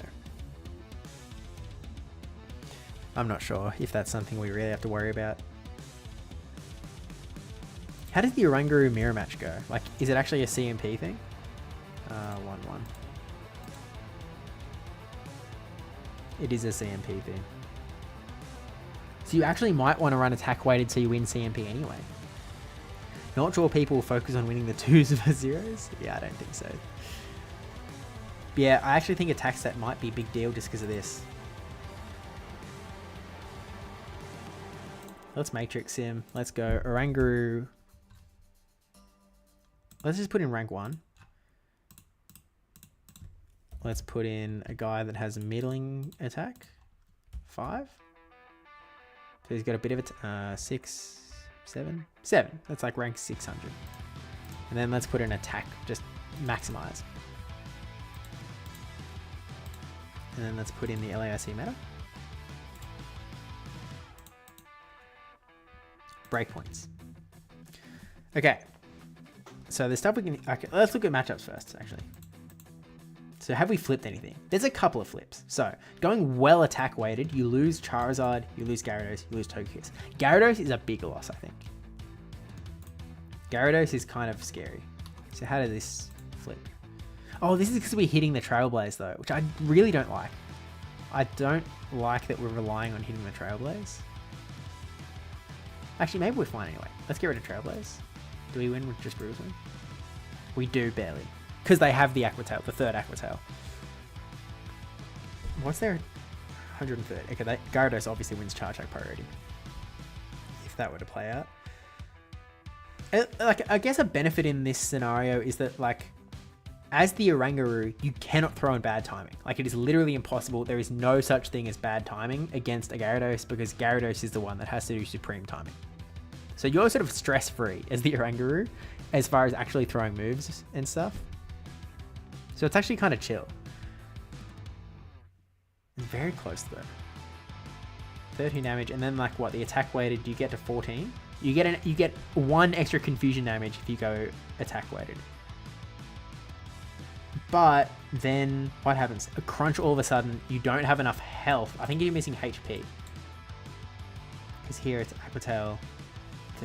I'm not sure if that's something we really have to worry about. How does the Oranguru mirror match go? Like, is it actually a CMP thing? 1-1. It is a CMP thing. So you actually might want to run attack weighted so you win CMP anyway. Not sure people will focus on winning the 2s versus 0s. Yeah, I don't think so. But yeah, I actually think attack stat might be a big deal just because of this. Let's Matrix him. Let's go. Oranguru. Let's just put in rank 1. Let's put in a guy that has a middling attack. 5. So he's got a bit of it. 6, 7. That's like rank 600. And then let's put in attack. Just maximize. And then let's put in the LAIC meta. Breakpoints. Okay. So the stuff we can... Okay, let's look at matchups first, actually. So have we flipped anything? There's a couple of flips. So going well attack weighted, you lose Charizard, you lose Gyarados, you lose Togekiss. Gyarados is a big loss, I think. Gyarados is kind of scary. So how did this flip? Oh, this is because we're hitting the Trailblaze though, which I really don't like. I don't like that we're relying on hitting the Trailblaze. Actually, maybe we're fine anyway. Let's get rid of Trailblaze. Do we win with just Bruise win? We do barely. Because they have the Aquatail, the third Aquatail. What's their 130? Okay, Gyarados obviously wins Charge Attack priority. If that were to play out. Like, I guess a benefit in this scenario is that, like, as the Oranguru, you cannot throw in bad timing. Like, it is literally impossible. There is no such thing as bad timing against a Gyarados because Gyarados is the one that has to do supreme timing. So you're sort of stress-free as the Oranguru as far as actually throwing moves and stuff. So it's actually kind of chill. It's very close though. 13 damage, and then like what? The attack weighted, you get to 14. You get 1 extra confusion damage if you go attack weighted. But then what happens? A crunch all of a sudden, you don't have enough health. I think you're missing HP. Because here it's Aquatail.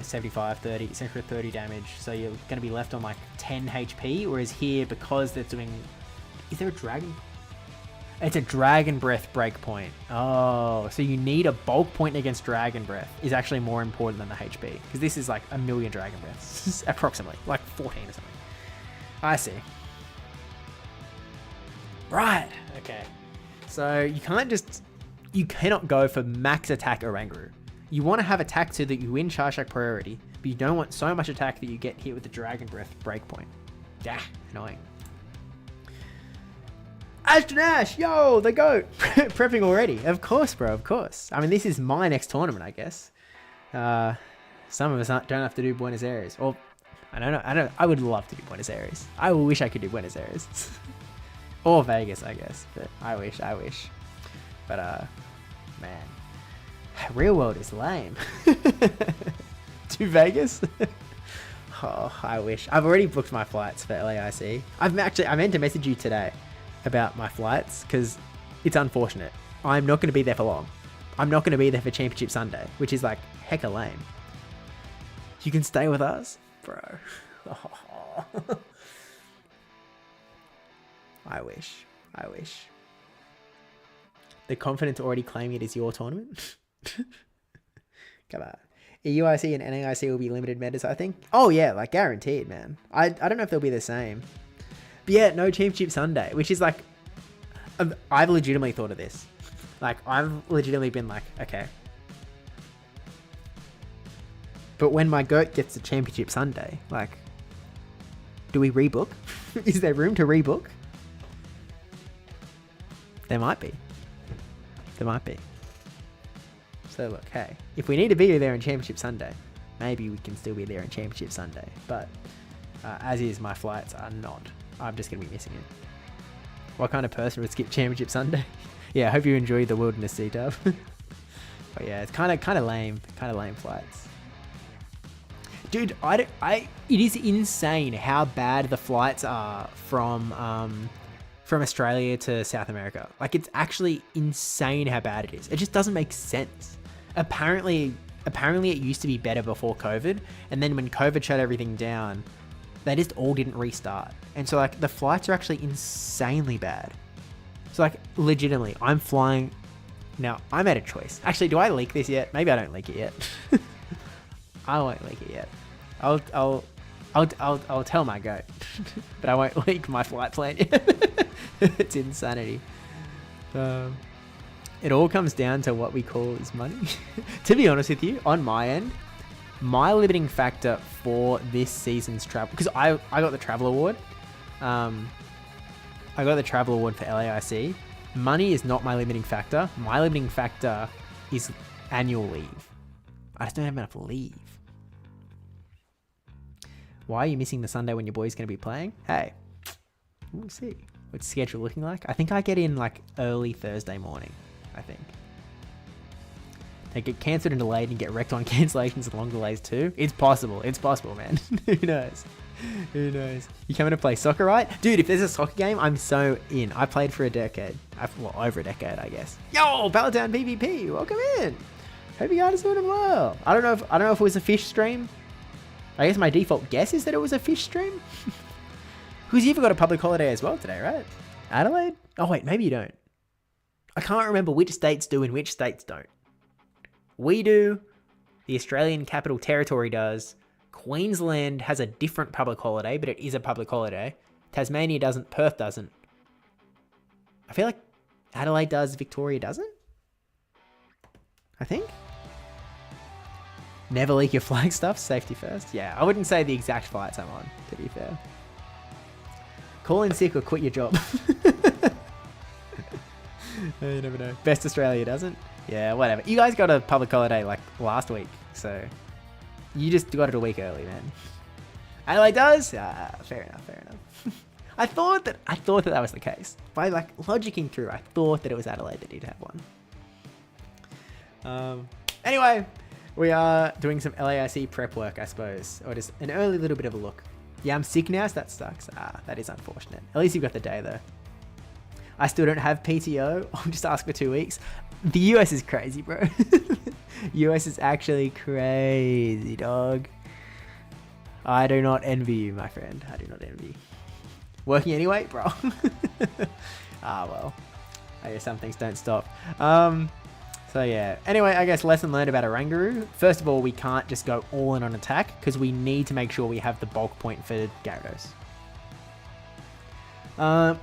75, 30, it's extra 30 damage. So you're going to be left on like 10 HP. Whereas here, because they're doing Is there a dragon? It's a Dragon Breath breakpoint. Oh, so you need a bulk point against Dragon Breath is actually more important than the HP. Because this is like 1,000,000 Dragon Breaths. Approximately. Like 14 or something. I see. Right. Okay. So you cannot go for max attack Oranguru. You want to have attack so that you win Charge priority, but you don't want so much attack that you get hit with the Dragon Breath breakpoint. Yeah, annoying. Ashton, yo, the GOAT. Prepping already. Of course, bro, of course. I mean, this is my next tournament, I guess. Some of us don't have to do Buenos Aires. Or, I don't know. I would love to do Buenos Aires. I wish I could do Buenos Aires. Or Vegas, I guess. But I wish. But, man. Real world is lame. To Vegas? Oh, I wish. I've already booked my flights for LAIC. I meant to message you today about my flights because it's unfortunate. I'm not going to be there for long. I'm not going to be there for Championship Sunday, which is like hecka lame. You can stay with us, bro. Oh. I wish. The confidence already claiming it is your tournament. Come on. EUIC and NAIC will be limited metas, I think. Oh yeah, like guaranteed, man. I don't know if they'll be the same. But yeah, no Championship Sunday, which is like, I've legitimately thought of this. Like, I've legitimately been like, okay. But when my GOAT gets to Championship Sunday, like, do we rebook? Is there room to rebook? There might be. So look, hey, if we need to be there on Championship Sunday, maybe we can still be there on Championship Sunday. But as is, my flights are not. I'm just going to be missing it. What kind of person would skip Championship Sunday? Yeah, I hope you enjoyed the Wilderness C-Dub. But yeah, it's kind of lame flights. Dude, it is insane how bad the flights are from Australia to South America. Like, it's actually insane how bad it is. It just doesn't make sense. Apparently it used to be better before COVID, and then when COVID shut everything down, they just all didn't restart. And so like the flights are actually insanely bad. So like legitimately, I'm flying. Now I'm at a choice. Actually, do I leak this yet? Maybe I don't leak it yet. I won't leak it yet. I'll tell my GOAT, but I won't leak my flight plan yet. It's insanity. It all comes down to what we call is money. To be honest with you, on my end, my limiting factor for this season's travel, because I got the travel award. I got the travel award for LAIC. Money is not my limiting factor. My limiting factor is annual leave. I just don't have enough leave. Why are you missing the Sunday when your boy's going to be playing? Hey, we'll see. What's the schedule looking like? I think I get in like early Thursday morning, I think. They get cancelled and delayed and get wrecked on cancellations and long delays too. It's possible, man. Who knows? You coming to play soccer, right? Dude, if there's a soccer game, I'm so in. I played for a decade. Well, over a decade, I guess. Yo, Palatown PvP, welcome in. Hope you guys are doing well. I don't know if it was a fish stream. I guess my default guess is that it was a fish stream. Who's even got a public holiday as well today, right? Adelaide? Oh wait, maybe you don't. I can't remember which states do and which states don't. We do. The Australian Capital Territory does. Queensland has a different public holiday, but it is a public holiday. Tasmania doesn't. Perth doesn't. I feel like Adelaide does. Victoria doesn't. I think. Never leak your flag stuff. Safety first. Yeah, I wouldn't say the exact flights I'm on, to be fair. Call in sick or quit your job. You never know. Best Australia doesn't. Yeah, whatever. You guys got a public holiday like last week, so you just got it a week early, man. Adelaide does? Fair enough. I thought that was the case. By like logicking through, I thought that it was Adelaide that did have one. Anyway, we are doing some LAIC prep work, I suppose, or just an early little bit of a look. Yeah, I'm sick now, so that sucks. That is unfortunate. At least you've got the day though. I still don't have PTO. I'll just ask for 2 weeks. The US is crazy, bro. US is actually crazy, dog. I do not envy you, my friend. I do not envy. Working anyway, bro. Ah, well. I guess some things don't stop. So yeah. Anyway, I guess lesson learned about Oranguru. First of all, we can't just go all in on attack because we need to make sure we have the bulk point for Gyarados.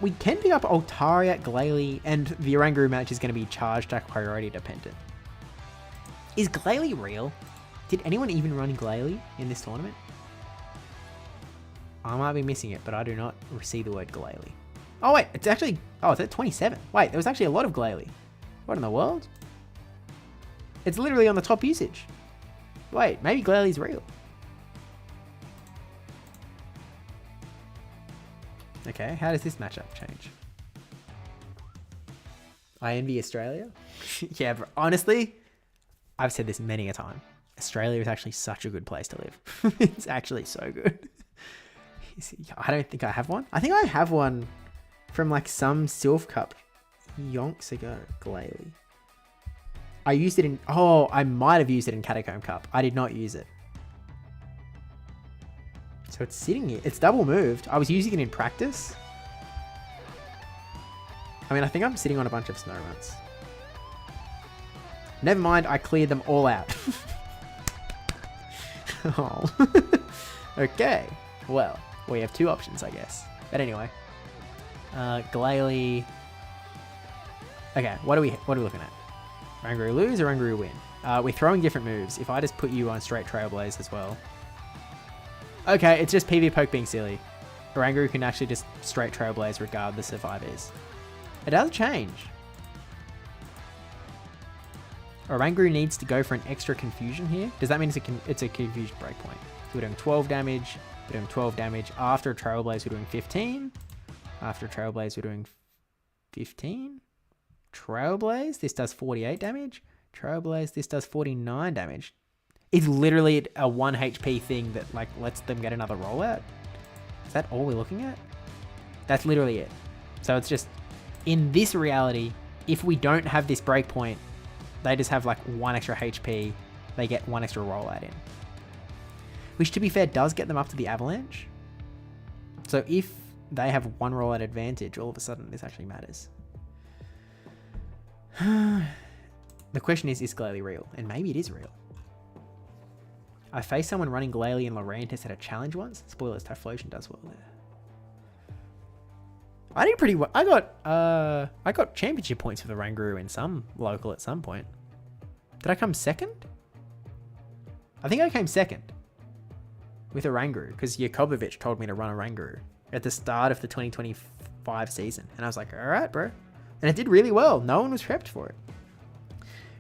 We can pick up Altaria, Glalie, and the Oranguru match is going to be charge attack priority dependent. Is Glalie real? Did anyone even run Glalie in this tournament? I might be missing it, but I do not see the word Glalie. Oh wait, it's actually, oh, it's at 27. Wait, there was actually a lot of Glalie. What in the world? It's literally on the top usage. Wait, maybe Glalie is real. Okay, how does this matchup change? I envy Australia. Yeah, but honestly, I've said this many a time. Australia is actually such a good place to live. It's actually so good. I don't think I have one. I think I have one from like some Sylph Cup yonks ago. Glalie. I used it in... Oh, I might have used it in Catacomb Cup. I did not use it. So it's sitting here. It's double moved. I was using it in practice. I mean, I think I'm sitting on a bunch of snow runs. Never mind. I cleared them all out. Oh. Okay. Well, we have two options, I guess. But anyway. Glalie. Okay, what are we looking at? Oranguru lose or Oranguru win? We're throwing different moves. If I just put you on straight Trailblaze as well. Okay, it's just PV Poke being silly. Oranguru can actually just straight Trailblaze regardless of IVs. It does change. Oranguru needs to go for an extra confusion here. Does that mean it's a confusion breakpoint? So we're doing 12 damage. We're doing 12 damage. After Trailblaze, we're doing 15. After Trailblaze, we're doing 15. Trailblaze, this does 48 damage. Trailblaze, this does 49 damage. It's literally a 1 HP thing that like lets them get another rollout. Is that all we're looking at? That's literally it. So it's just, in this reality, if we don't have this breakpoint, they just have like 1 extra HP. They get 1 extra rollout in. Which, to be fair, does get them up to the Avalanche. So if they have 1 rollout advantage, all of a sudden this actually matters. The question is Glalie real? And maybe it is real. I faced someone running Glalie and Lurantis at a challenge once. Spoilers, Typhlosion does well there. I did pretty well. I got championship points for the Oranguru in some local at some point. Did I come second? I think I came second with Oranguru because Jakobovic told me to run Oranguru at the start of the 2025 season. And I was like, all right, bro. And it did really well. No one was prepped for it.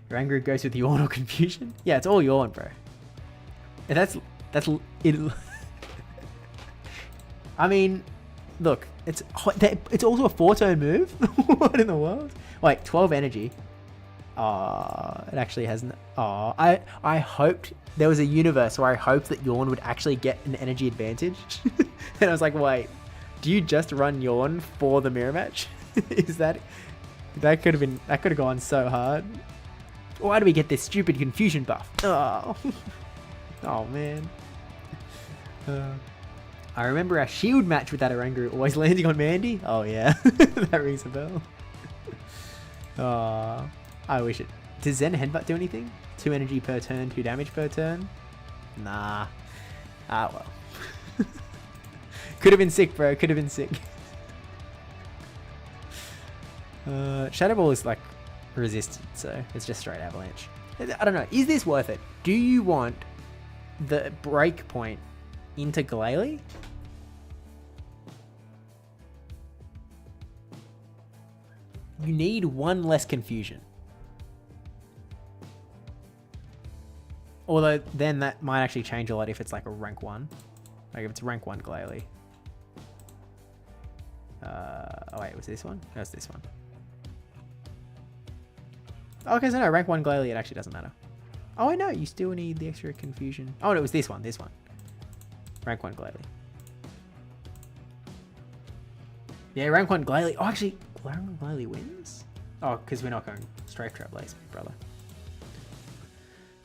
Oranguru goes with Yawn or Confusion. Yeah, it's all Yawn, bro. And that's it. I mean, look, it's also a 4-turn move. What in the world? Like 12 energy. It actually hasn't. I hoped there was a universe where I hoped that Yawn would actually get an energy advantage. And I was like, wait, do you just run Yawn for the mirror match? Is that could have gone so hard. Why do we get this stupid confusion buff? Oh man. I remember our shield match with that Oranguru always landing on Mandy. Oh yeah, that rings a bell. I wish it. Does Zen Headbutt do anything? 2 energy per turn, 2 damage per turn? Nah. Ah well. Could have been sick, bro. Could have been sick. Shadow Ball is like resistant, so it's just straight Avalanche. I don't know. Is this worth it? Do you want the break point into Glalie? You need 1 less confusion. Although then that might actually change a lot if it's like a rank 1. Like if it's rank 1 Glalie. Oh wait, was this one? No, it's this one. Okay, so no, rank 1 Glalie, it actually doesn't matter. Oh, I know, you still need the extra confusion. Oh, no, it was this one. Rank 1 Glalie. Yeah, rank 1 Glalie. Oh, actually, rank 1 Glalie wins? Oh, because we're not going straight Trailblaze, brother.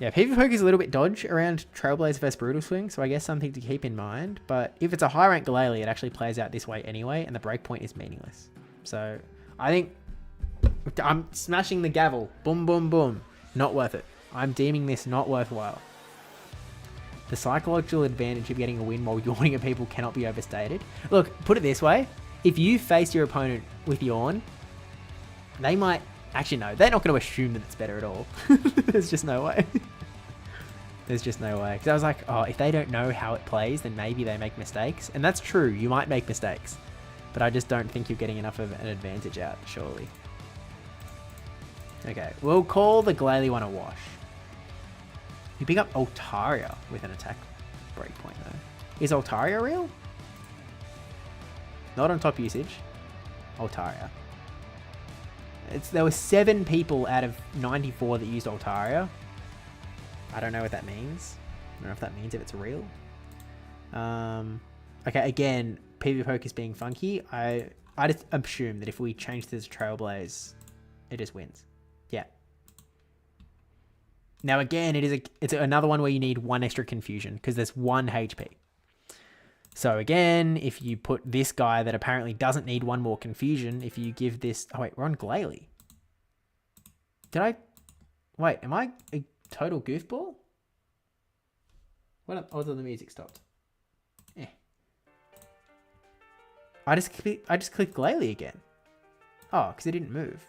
Yeah, PV Poke is a little bit dodge around Trailblaze vs Brutal Swing, so I guess something to keep in mind. But if it's a high rank Glalie, it actually plays out this way anyway, and the breakpoint is meaningless. So I think I'm smashing the gavel. Boom, boom, boom. Not worth it. I'm deeming this not worthwhile. The psychological advantage of getting a win while yawning at people cannot be overstated. Look, put it this way. If you face your opponent with yawn, they might... Actually, no. They're not going to assume that it's better at all. There's just no way. There's just no way. Because I was like, oh, if they don't know how it plays, then maybe they make mistakes. And that's true. You might make mistakes. But I just don't think you're getting enough of an advantage out, surely. Okay. We'll call the Glalie one a wash. You pick up Altaria with an attack breakpoint, though. Is Altaria real? Not on top usage. Altaria. There were 7 people out of 94 that used Altaria. I don't know what that means. I don't know if that means if it's real. Okay, again, PV Poke is being funky. I just assume that if we change this to Trailblaze, it just wins. Yeah. Now again, it's another one where you need 1 extra confusion because there's 1 HP. So again, if you put this guy that apparently doesn't need 1 more confusion, if you give this... Oh wait, we're on Glalie. Wait, am I a total goofball? What? Oh, the music stopped. Eh. I just clicked Glalie again. Oh, because it didn't move.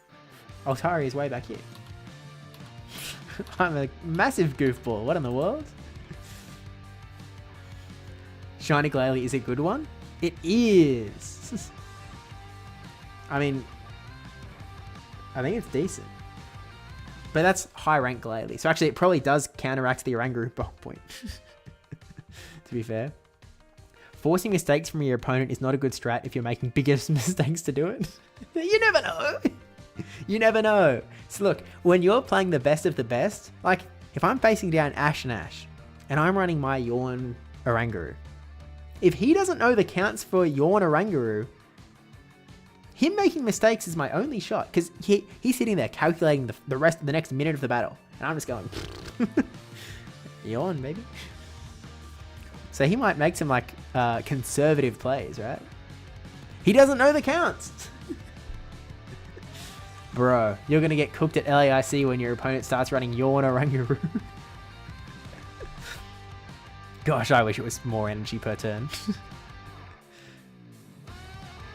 Altaria is way back here. I'm a massive goofball. What in the world? Shiny Glalie is a good one? It is. I mean, I think it's decent. But that's high rank Glalie. So actually it probably does counteract the Oranguru bulk point. To be fair. Forcing mistakes from your opponent is not a good strat if you're making biggest mistakes to do it. You never know. You never know. So look, when you're playing the best of the best, like if I'm facing down Ash and I'm running my Yawn Oranguru, if he doesn't know the counts for Yawn Oranguru, him making mistakes is my only shot because he's sitting there calculating the rest of the next minute of the battle. And I'm just going, Yawn, baby. So he might make some like conservative plays, right? He doesn't know the counts. Bro, you're going to get cooked at LAIC when your opponent starts running Yawn Oranguru. Gosh, I wish it was more energy per turn.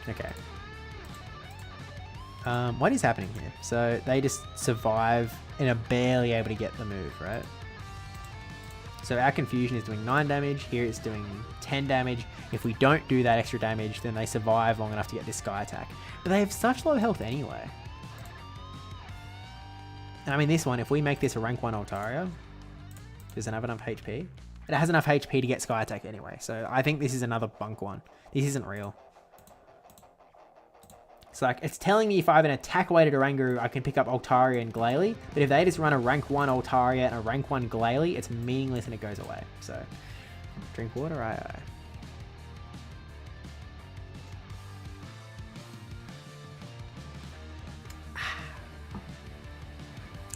Okay. What is happening here? So they just survive and are barely able to get the move, right? So our confusion is doing 9 damage. Here it's doing 10 damage. If we don't do that extra damage, then they survive long enough to get this sky attack. But they have such low health anyway. And I mean, this one, if we make this a rank 1 Altaria, does it have enough HP? It has enough HP to get sky attack anyway. So I think this is another bunk one. This isn't real. It's like, it's telling me if I have an attack weighted Oranguru, I can pick up Altaria and Glalie. But if they just run a rank 1 Altaria and a rank 1 Glalie, it's meaningless and it goes away. So, drink water, aye.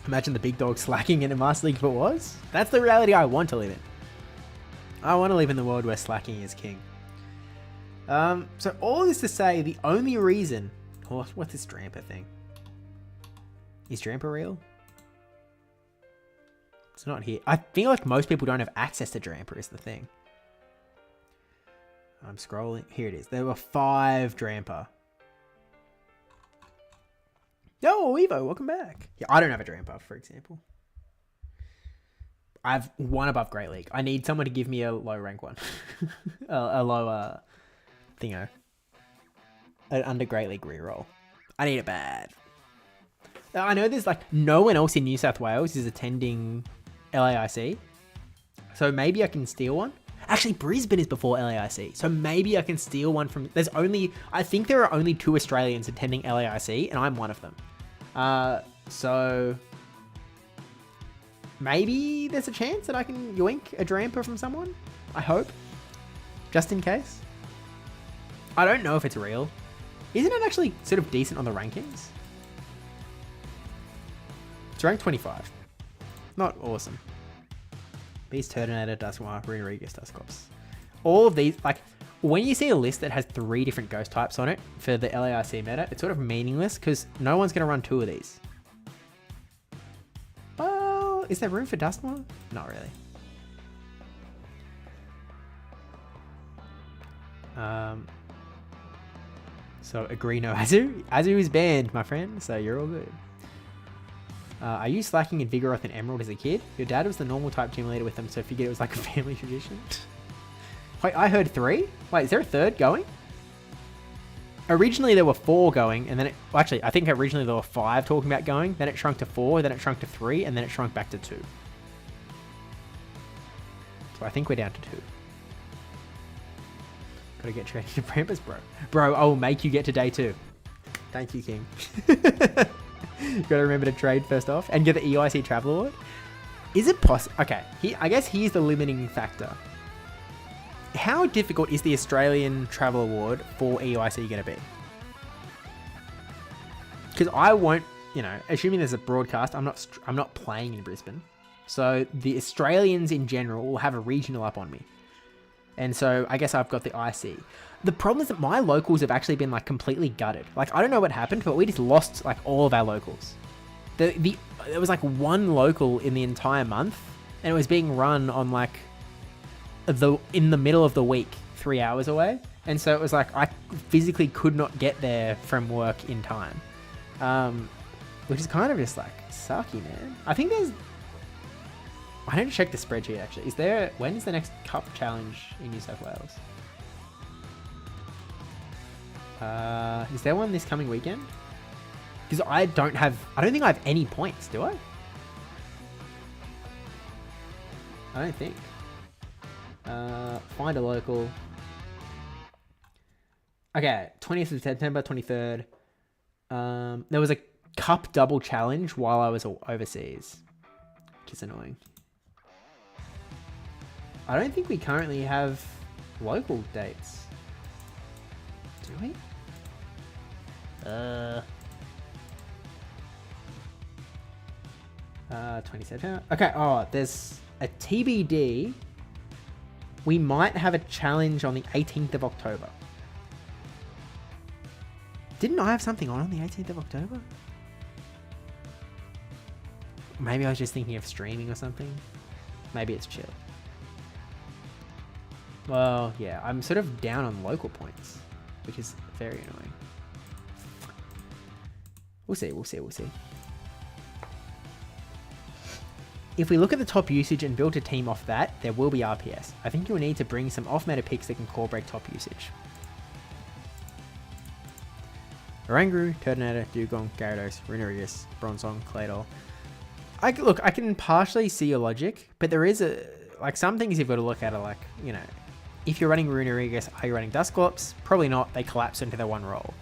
Imagine the big dog slacking in a Master League if it was. That's the reality I want to live in. I want to live in the world where slacking is king. So all this to say, the only reason... Oh, what's this Dramper thing? Is Dramper real? It's not here. I feel like most people don't have access to Dramper is the thing. I'm scrolling. Here it is. There were 5 Dramper. Oh, Evo, welcome back. Yeah, I don't have a Dramper, for example. I have 1 above Great League. I need someone to give me a low rank 1. a low thingo. An under Great League reroll. I need it bad. I know there's like no one else in New South Wales is attending LAIC. So maybe I can steal one. Actually, Brisbane is before LAIC. So maybe I can steal one from... I think there are only 2 Australians attending LAIC and I'm one of them. So... Maybe there's a chance that I can yoink a Dramper from someone. I hope. Just in case. I don't know if it's real. Isn't it actually sort of decent on the rankings? It's ranked 25. Not awesome. These Turtonator, Dusknoir, Runerigus, Dusclops. All of these, like, when you see a list that has 3 different ghost types on it for the LAIC meta, it's sort of meaningless because no one's going to run 2 of these. Oh, is there room for Dusknoir? Not really. So agree no Azu. Azu is banned, my friend, so you're all good. Are you slacking in Vigoroth and Emerald as a kid? Your dad was the normal type gym leader with them, so I figured it was like a family tradition. Wait, I heard 3? Wait, is there a 3rd going? Originally there were 4 going, and then it... Well, actually, I think originally there were 5 talking about going, then it shrunk to 4, then it shrunk to 3, and then it shrunk back to 2. So I think we're down to 2. Gotta get traded to Prampus, bro. Bro, I will make you get to day 2. Thank you, King. You gotta remember to trade first off and get the EIC Travel Award. Is it possible? Okay, I guess here's the limiting factor. How difficult is the Australian Travel Award for EIC going to be? Because I won't, you know, assuming there's a broadcast, I'm not playing in Brisbane, so the Australians in general will have a regional up on me, and so I guess I've got the IC. The problem is that my locals have actually been like completely gutted. Like I don't know what happened, but we just lost like all of our locals. There was like 1 local in the entire month, and it was being run on like in the middle of the week, 3 hours away, and so it was like I physically could not get there from work in time, which is kind of just like sucky, man. I think I need to check the spreadsheet actually. When is the next Cup Challenge in New South Wales? Is there one this coming weekend? Because I don't think I have any points, do I? I don't think. Find a local. Okay, 20th of September, 23rd. There was a cup double challenge while I was overseas, which is annoying. I don't think we currently have local dates. Do we? 20 September. Okay, there's a TBD. We might have a challenge on the 18th of October. Didn't I have something on the 18th of October? Maybe I was just thinking of streaming or something. Maybe it's chill. Well, yeah, I'm sort of down on local points, which is very annoying. We'll see. If we look at the top usage and build a team off that, there will be RPS. I think you'll need to bring some off-meta picks that can core break top usage. Oranguru, Turtonator, Dugong, Gyarados, Runerigus, Bronzong, Claydol. I can partially see your logic, but there is some things you've got to look at are like, you know, if you're running Runerigus, are you running Dusclops? Probably not. They collapse into their one role.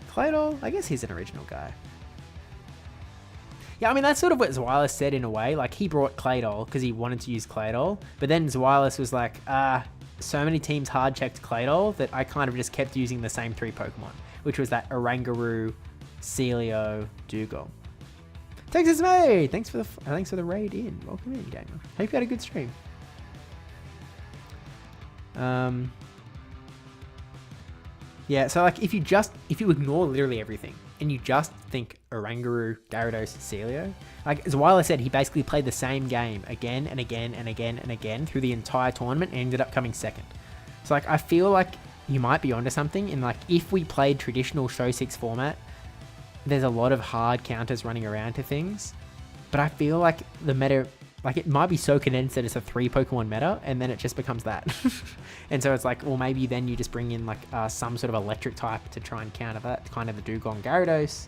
Claydol, I guess he's an original guy. Yeah, I mean, that's sort of what Zweilous said in a way. Like, he brought Claydol because he wanted to use Claydol. But then Zweilous was like, so many teams hard-checked Claydol that I kind of just kept using the same 3 Pokemon, which was that Oranguru, Celio, Dugong. Texas May! Thanks for the raid in. Welcome in, gamer. Hope you had a good stream. Yeah, so like if you ignore literally everything and you just think Oranguru, Gyarados, Celio, like Zweilous said, he basically played the same game again and again and again and again through the entire tournament and ended up coming second. So like I feel like you might be onto something in like if we played traditional Show 6 format, there's a lot of hard counters running around to things, but I feel like the meta, like it might be so condensed that it's a 3 Pokemon meta and then it just becomes that. And so it's like, well, maybe then you just bring in like some sort of electric type to try and counter that, kind of the Dugong Gyarados.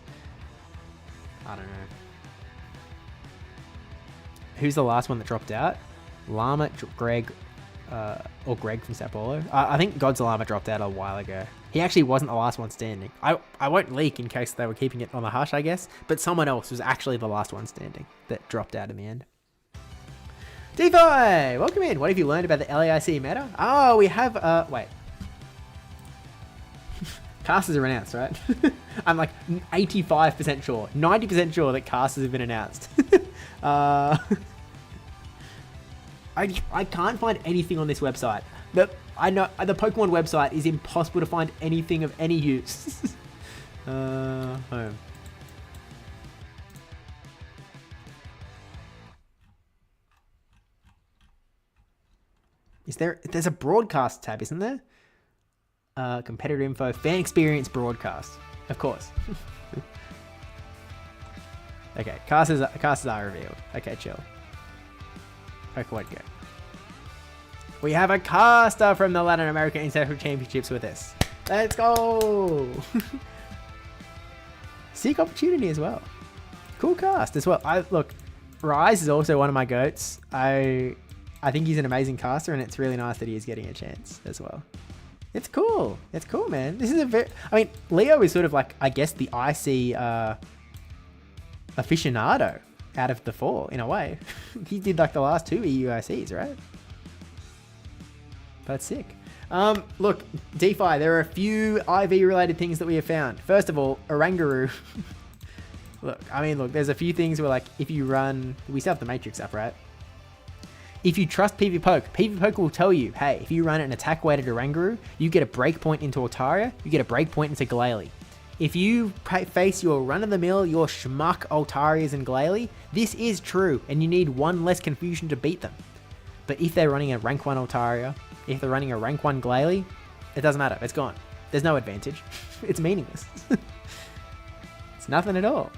I don't know. Who's the last one that dropped out? Llama, Greg, or Greg from Sapolo. I think Godzilla dropped out a while ago. He actually wasn't the last one standing. I won't leak in case they were keeping it on the hush, I guess, but someone else was actually the last one standing that dropped out in the end. DeFi, welcome in. What have you learned about the LAIC meta? Oh, we have, wait. Casters are announced, right? I'm like 85% sure, 90% sure that casters have been announced. I can't find anything on this website. I know the Pokemon website is impossible to find anything of any use. Home. There's a broadcast tab, isn't there? Competitor info, fan experience broadcast. Of course. Okay, casters are revealed. Okay, chill. Pokemon Go. We have a caster from the Latin American International Championships with us. Let's go! Sick opportunity as well. Cool cast as well. Look, Rise is also one of my goats. I think he's an amazing caster, and it's really nice that he is getting a chance as well. It's cool. It's cool, man. This is Leo is sort of like, I guess, the IC aficionado out of the four, in a way. He did like the last 2 EU ICs, right? But sick. Look, DeFi, there are a few IV-related things that we have found. First of all, Oranguru. Look, there's a few things where, like, if you run... We still have the Matrix up, right? If you trust PvPoke will tell you, hey, if you run an attack-weighted Oranguru, you get a breakpoint into Altaria, you get a breakpoint into Glalie. If you face your run-of-the-mill, your schmuck Altarias and Glalie, this is true, and you need 1 less confusion to beat them. But if they're running a rank 1 Altaria, if they're running a rank 1 Glalie, it doesn't matter. It's gone. There's no advantage. It's meaningless. It's nothing at all.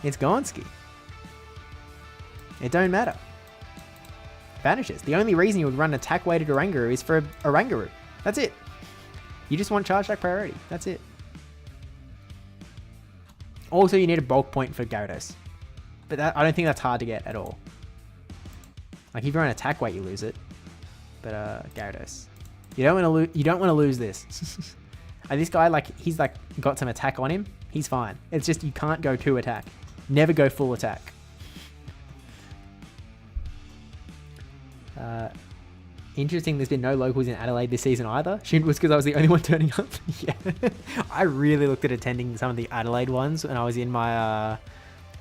It's Gonski. It don't matter. Vanishes. The only reason you would run an attack-weighted Oranguru is for Oranguru. That's it. You just want charge attack priority. That's it. Also, you need a bulk point for Gyarados. But I don't think that's hard to get at all. Like, if you're on attack weight, you lose it. But Gyarados, you don't want to lose this. And this guy, like, he's like got some attack on him. He's fine. It's just you can't go 2 attack. Never go full attack. Interesting. There's been no locals in Adelaide this season either. Shouldn't was because I was the only one turning up. Yeah, I really looked at attending some of the Adelaide ones when I was in my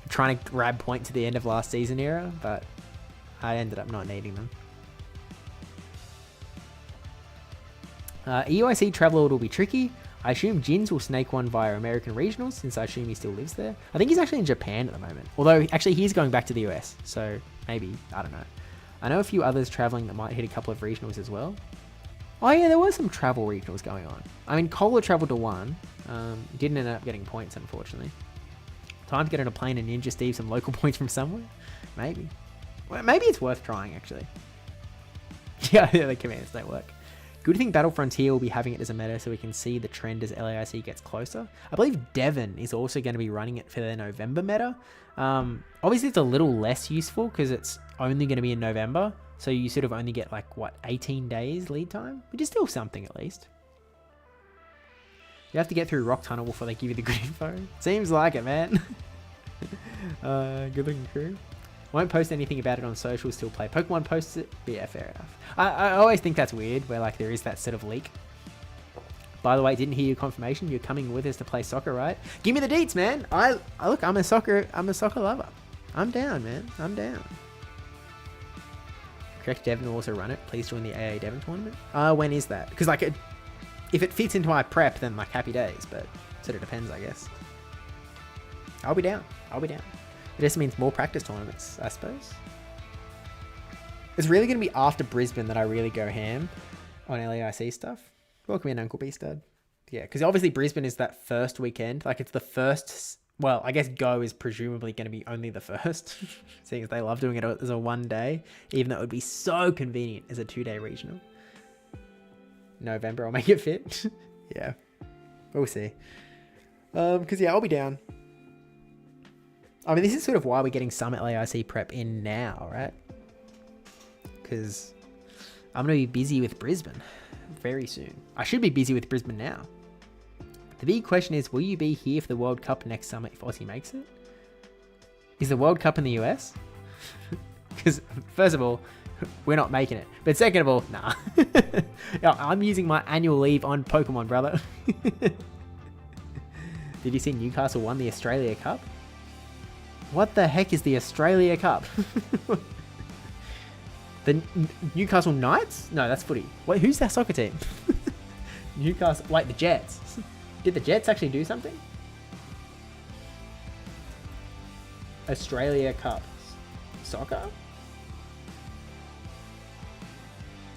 trying to grab points at the end of last season era, but I ended up not needing them. EUIC travel will be tricky. I assume Jins will snake one via American Regionals, since I assume he still lives there. I think he's actually in Japan at the moment. Although, actually, he's going back to the US, so maybe. I don't know. I know a few others traveling that might hit a couple of regionals as well. Oh yeah, there were some travel regionals going on. I mean, Kohler traveled to 1. Didn't end up getting points, unfortunately. Time to get on a plane and Ninja Steve some local points from somewhere? Maybe. Well, maybe it's worth trying, actually. Yeah, the commands don't work. Good thing Battle Frontier will be having it as a meta so we can see the trend as LAIC gets closer. I believe Devon is also going to be running it for their November meta. Obviously, it's a little less useful because it's only going to be in November. So you sort of only get, like, what, 18 days lead time? Which is still something, at least. You have to get through Rock Tunnel before they give you the good info. Seems like it, man. Good looking crew. Won't post anything about it on social, still play. Pokemon posts it, but yeah, fair enough. I always think that's weird, where, like, there is that sort of leak. By the way, didn't hear your confirmation. You're coming with us to play soccer, right? Give me the deets, man. Look, I'm a soccer lover. I'm down, man. I'm down. Correct, Devon will also run it. Please join the AA Devon tournament. When is that? Because, like, if it fits into my prep, then, like, happy days. But sort of depends, I guess. I'll be down. It just means more practice tournaments, I suppose. It's really going to be after Brisbane that I really go ham on LAIC stuff. Welcome in, Uncle B-Stud. Yeah, because obviously Brisbane is that first weekend. Like, it's the first... Well, I guess Go is presumably going to be only the first, seeing as they love doing it as a 1 day, even though it would be so convenient as a 2-day regional. November, I'll make it fit. Yeah, we'll see. Because, yeah, I'll be down. I mean, this is sort of why we're getting some LAIC prep in now, right? Because I'm going to be busy with Brisbane very soon. I should be busy with Brisbane now. The big question is, will you be here for the World Cup next summer if Aussie makes it? Is the World Cup in the US? Because, first of all, we're not making it. But second of all, nah. I'm using my annual leave on Pokemon, brother. Did you see Newcastle won the Australia Cup? What the heck is the Australia Cup? The Newcastle Knights? No, that's footy. Wait, who's their soccer team? Newcastle. Wait, the Jets. Did the Jets actually do something? Australia Cup. Soccer?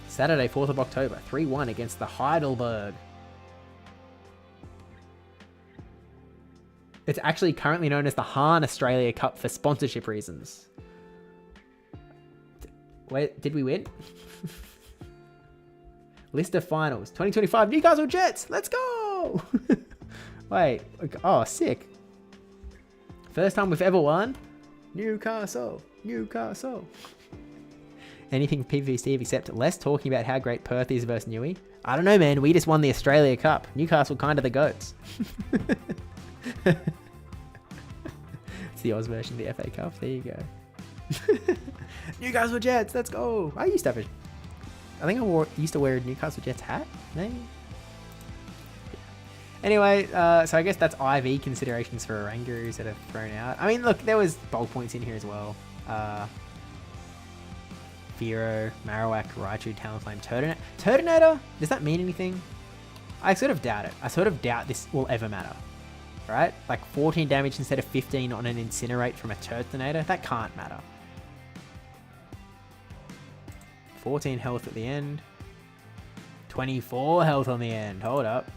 Saturday, 4th of October. 3-1 against the Heidelberg. It's actually currently known as the Hahn Australia Cup for sponsorship reasons. Wait, did we win? List of finals. 2025 Newcastle Jets. Let's go. Wait. Oh, sick. First time we've ever won. Newcastle. Newcastle. Anything PV Steve except less talking about how great Perth is versus Newey. I don't know, man. We just won the Australia Cup. Newcastle kind of the goats. It's the Oz version of the FA Cup. There you go. Newcastle Jets, let's go. I think I used to wear a Newcastle Jets hat, maybe. Anyway, so I guess that's IV considerations for Orangaroos that are thrown out. I mean, look, there was bulk points in here as well. Firo, Marowak, Raichu, Talonflame, Turtonator, does that mean anything? I sort of doubt it. I sort of doubt this will ever matter. Right? Like 14 damage instead of 15 on an Incinerate from a Turtonator, that can't matter. 14 health at the end. 24 health on the end. Hold up.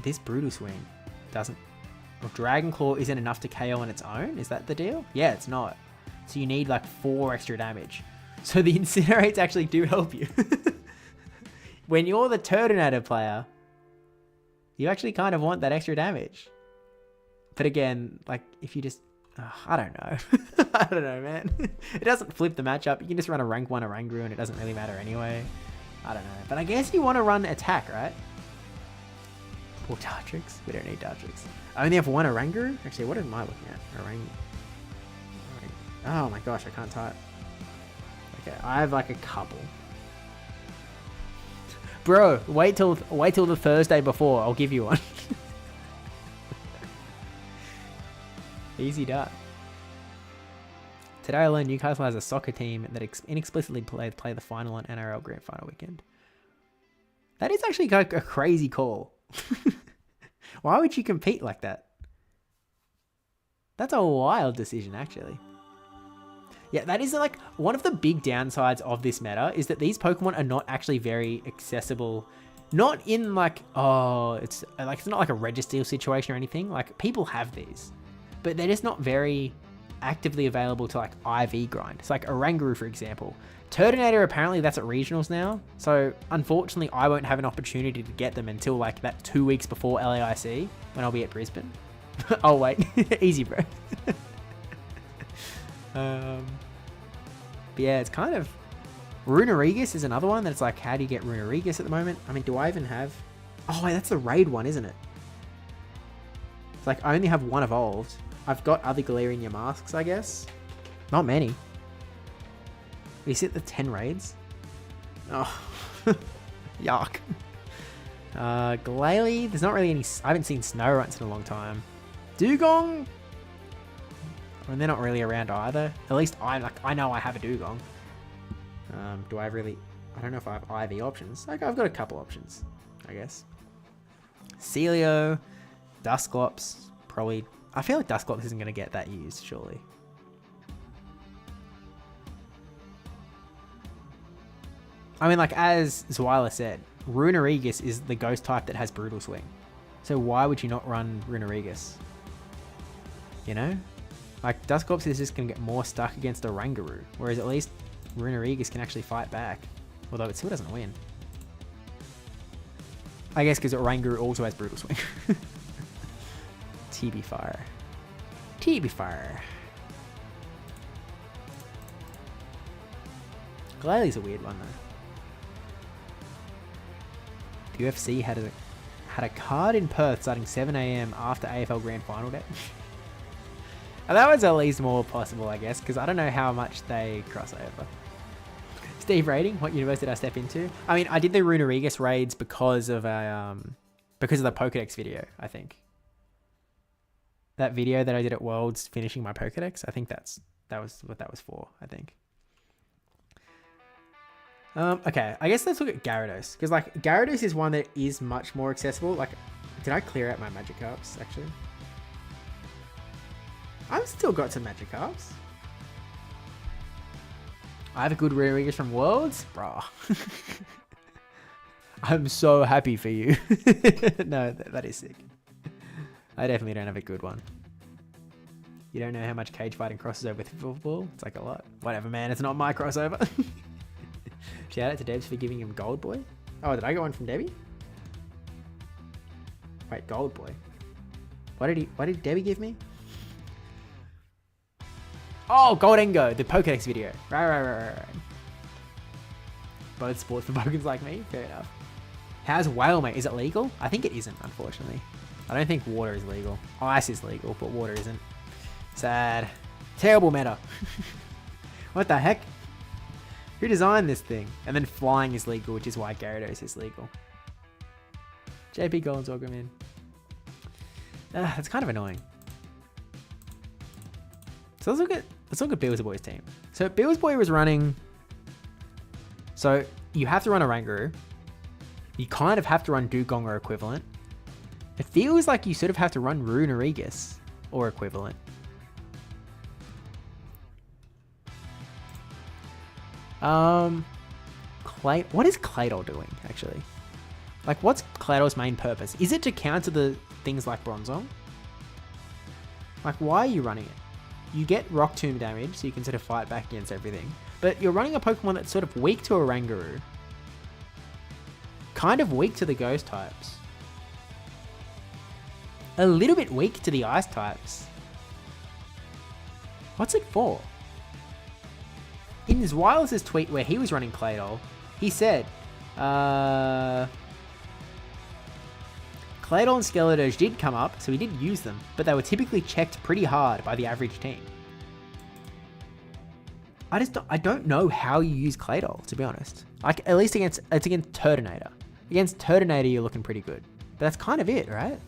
This Brutal Swing doesn't... Well, Dragon Claw isn't enough to KO on its own? Is that the deal? Yeah, it's not. So you need like 4 extra damage. So the Incinerates actually do help you. When you're the Turtonator player, you actually kind of want that extra damage. But again, like if you just... I don't know. I don't know, man. It doesn't flip the matchup. You can just run a rank 1 Oranguru and it doesn't really matter anyway. I don't know. But I guess you want to run attack, right? Or Dartrix. We don't need Dartrix. I only have 1 Oranguru? Actually, what am I looking at? Oh my gosh, I can't type. Okay, I have like a couple. Bro, wait till the Thursday before. I'll give you one. Easy dot. Today I learned Newcastle has a soccer team that inexplicably play the final on NRL Grand Final weekend. That is actually a crazy call. Why would you compete like that? That's a wild decision, actually. Yeah, that is like one of the big downsides of this meta is that these Pokemon are not actually very accessible. Not in like, oh, it's not like a Registeel situation or anything. Like people have these, but they're just not very actively available to like IV grind. It's like Oranguru, for example. Turtonator, apparently that's at regionals now. So unfortunately, I won't have an opportunity to get them until like that 2 weeks before LAIC when I'll be at Brisbane. Oh wait, easy bro. But yeah, it's kind of... Runerigus is another one that's like, how do you get Runerigus at the moment? I mean, do I even have... Oh wait, that's the raid one, isn't it? It's like, I only have 1 evolved. I've got other Galarian masks, I guess. Not many. Is it the 10 raids? Oh, yuck. Glalie, there's not really any... I haven't seen Snorunt in a long time. Dugong? I mean, they're not really around either. At least I know I have a Dugong. Do I really... I don't know if I have IV options. Like, I've got a couple options, I guess. Celio, Dusclops, probably... I feel like Dusclops isn't going to get that used, surely. I mean, like, as Zweila said, Runerigus is the ghost type that has Brutal Swing. So why would you not run Runerigus? You know? Like, Dusclops is just going to get more stuck against Oranguru, whereas at least Runerigus can actually fight back. Although it still doesn't win. I guess because Oranguru also has Brutal Swing. TB Fire. TB Fire. Glalie a weird one though. The UFC had a card in Perth starting 7 AM after AFL Grand Final day. And that was at least more possible, I guess, because I don't know how much they cross over. Steve rating, what universe did I step into? I mean, I did the Runerigus raids because of the Pokédex video, I think. That video that I did at Worlds finishing my Pokédex, I think that's that was what that was for, I think. Okay, I guess let's look at Gyarados. Because, like, Gyarados is one that is much more accessible. Like, did I clear out my Magikarps, actually? I've still got some Magikarps. I have a good Regigigas from Worlds? Bruh. I'm so happy for you. No, that is sick. I definitely don't have a good one. You don't know how much cage fighting crosses over with football? It's like a lot. Whatever, man. It's not my crossover. Shout out to Debs for giving him Gold Boy. Oh, did I get one from Debbie? Wait, Gold Boy. What did Debbie give me? Oh, Goldengo, the Pokédex video. Right. Both sports for Pokemons like me. Fair enough. How's whale, mate? Is it legal? I think it isn't, unfortunately. I don't think water is legal. Ice is legal, but water isn't. Sad. Terrible meta. What the heck? Who designed this thing? And then flying is legal, which is why Gyarados is legal. JP Golden's welcome in. That's kind of annoying. So let's look at Beelzebub Boy's team. So Beelzebub Boy was running. So you have to run a Rangaroo. You kind of have to run Dugong or equivalent. It feels like you sort of have to run Regigigas or equivalent. What is Claydol doing, actually? Like, what's Claydol's main purpose? Is it to counter the things like Bronzong? Like, why are you running it? You get Rock Tomb damage, so you can sort of fight back against everything. But you're running a Pokemon that's sort of weak to a Rangaroo. Kind of weak to the Ghost types. A little bit weak to the Ice types. What's it for? In his Wireless's tweet where he was running Claydol, he said, Claydol and Skeleturge did come up, so he did use them, but they were typically checked pretty hard by the average team. I don't know how you use Claydol, to be honest. Like, at least it's against Turtonator. Against Turtonator, you're looking pretty good. But that's kind of it, right?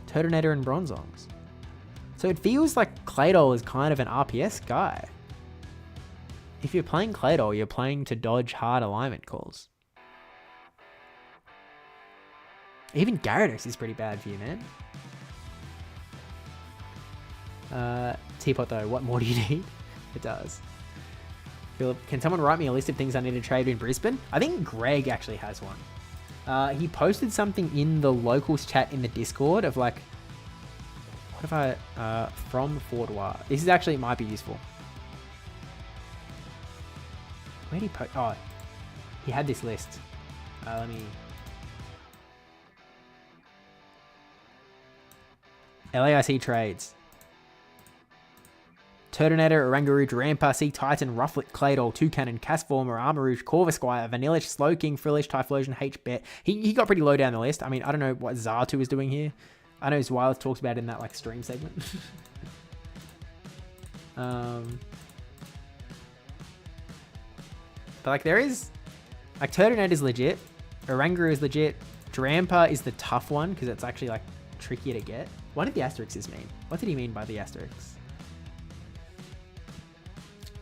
Turtonator and Bronzongs. So it feels like Claydol is kind of an RPS guy. If you're playing Claydol, you're playing to dodge hard alignment calls. Even Gyarados is pretty bad for you, man. Teapot though, what more do you need? It does. Philip, can someone write me a list of things I need to trade in Brisbane? I think Greg actually has one. He posted something in the locals chat in the Discord of like, what if I, from Fort War. This is actually, might be useful. Where did he post? Oh, he had this list. Let me... LAIC trades. Turtonator, Oranguru, Drampa, Sea Titan, Rufflet, Claydol, Toucannon, Castformer, Armarouge, Corvisquire, Vanillish, Slowking, Frillish, Typhlosion, H-Bet. He got pretty low down the list. I mean, I don't know what Zartu is doing here. I know Zwileth talks about it in that like stream segment. But like there is, like Turtonator is legit, Oranguru is legit, Drampa is the tough one because it's actually like trickier to get. What did the asterisks mean? What did he mean by the asterisks?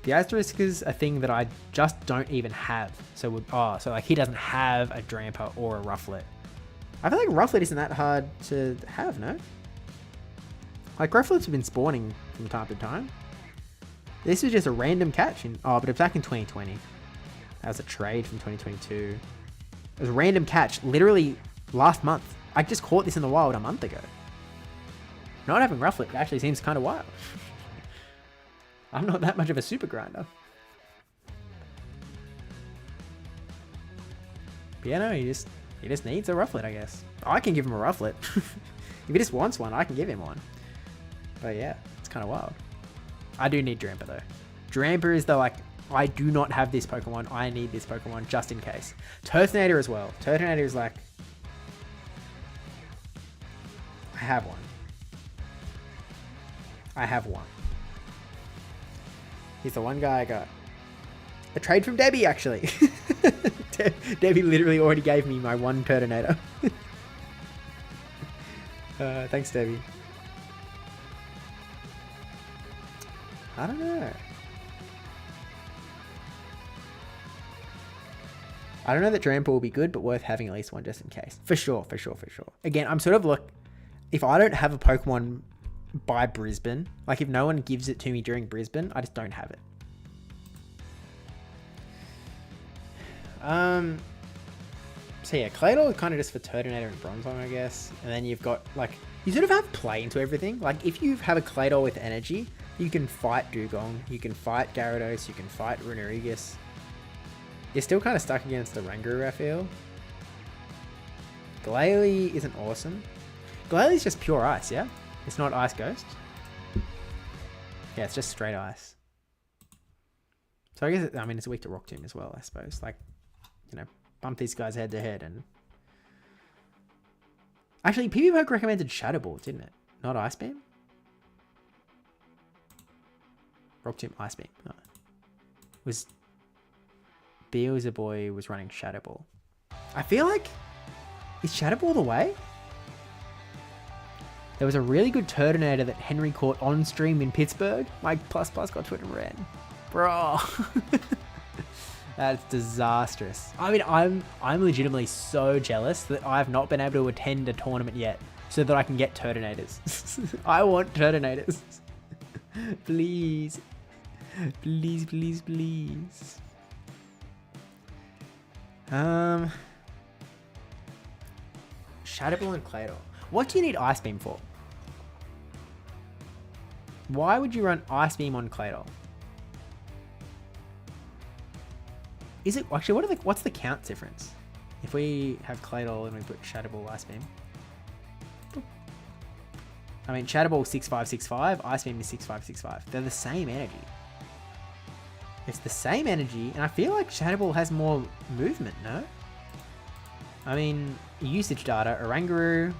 The asterisk is a thing that I just don't even have. So so like he doesn't have a Drampa or a Rufflet. I feel like Rufflet isn't that hard to have, no? Like Rufflets have been spawning from time to time. This was just a random catch but it's back in 2020. That was a trade from 2022. It was a random catch, literally last month. I just caught this in the wild a month ago. Not having Rufflet actually seems kind of wild. I'm not that much of a super grinder. But yeah, no, he just needs a Rufflet, I guess. I can give him a Rufflet. If he just wants one, I can give him one. But yeah, it's kind of wild. I do need Drampa though. Drampa is the like, I do not have this Pokemon. I need this Pokemon just in case. Turtonator as well. Turtonator is like, I have one. I have one. He's the one guy I got. A trade from Debbie, actually. Debbie literally already gave me my one Turtonator. Thanks, Debbie. I don't know. I don't know that Trample will be good, but worth having at least one just in case. For sure, for sure, for sure. Again, I'm sort of look, if I don't have a Pokemon by Brisbane, like if no one gives it to me during Brisbane, I just don't have it. So yeah, Claydol is kind of just for Turtonator and Bronzong, I guess. And then you've got like, you sort of have play into everything. Like if you have a Claydol with energy, you can fight Dugong, you can fight Gyarados, you can fight Runerigus. You're still kind of stuck against the Oranguru, I feel. Glalie isn't awesome. Glalie is just pure ice, yeah? It's not Ice Ghost. Yeah, it's just straight ice. So I guess, it's weak to Rock Tomb as well, I suppose. Like, you know, bump these guys head to head and... Actually, PvPoke recommended Shadow Ball, didn't it? Not Ice Beam? Rock Tomb, Ice Beam. Oh. Was... Beelzeboy was running Shadow Ball. I feel like... Is Shadow Ball the way? There was a really good Turtonator that Henry caught on stream in Pittsburgh. My plus got Twitter red. Bro. That's disastrous. I mean, I'm legitimately so jealous that I've not been able to attend a tournament yet so that I can get Turtonators. I want Turtonators. Please. Please, please, please. Shadow Ball and Claydol. What do you need Ice Beam for? Why would you run Ice Beam on Claydol? Is it actually what's the count difference? If we have Claydol and we put Shadow Ball, Ice Beam. I mean, Shadow Ball 6565, Ice Beam is 6565. They're the same energy. It's the same energy, and I feel like Shadow Ball has more movement, no? I mean, usage data, Oranguru,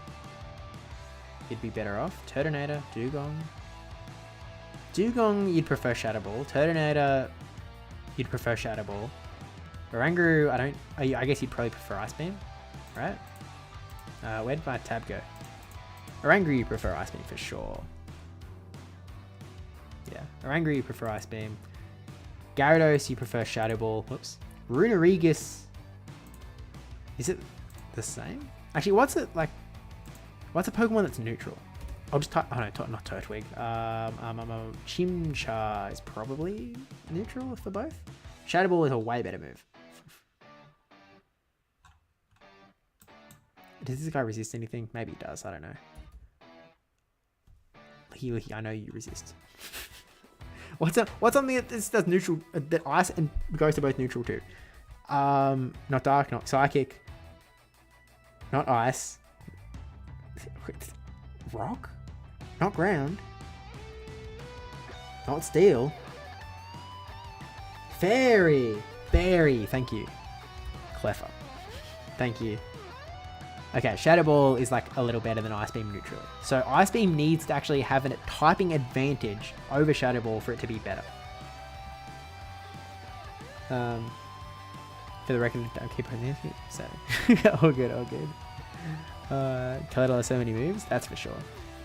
you'd be better off. Turtonator, Dugong. Dugong, you'd prefer Shadow Ball. Turtonator, you'd prefer Shadow Ball. Oranguru, I guess you'd probably prefer Ice Beam, right? Where'd my tab go? Oranguru, you prefer Ice Beam for sure. Yeah, Oranguru, you prefer Ice Beam. Gyarados, you prefer Shadow Ball. Whoops. Runerigus, is it the same? Actually, what's a Pokemon that's neutral? I'll just type, not Turtwig. Chimchar is probably neutral for both. Shadow Ball is a way better move. Does this guy resist anything? Maybe he does, I don't know. Licky, I know you resist. What's something that does neutral, that ice and goes to both neutral too? Not dark, not psychic, not ice. Rock? Not ground. Not steel. Fairy. Thank you. Clever. Thank you. Okay, Shadow Ball is like a little better than Ice Beam neutral. So Ice Beam needs to actually have a typing advantage over Shadow Ball for it to be better. For the record, don't keep on this. So all good. Claydol has so many moves, that's for sure.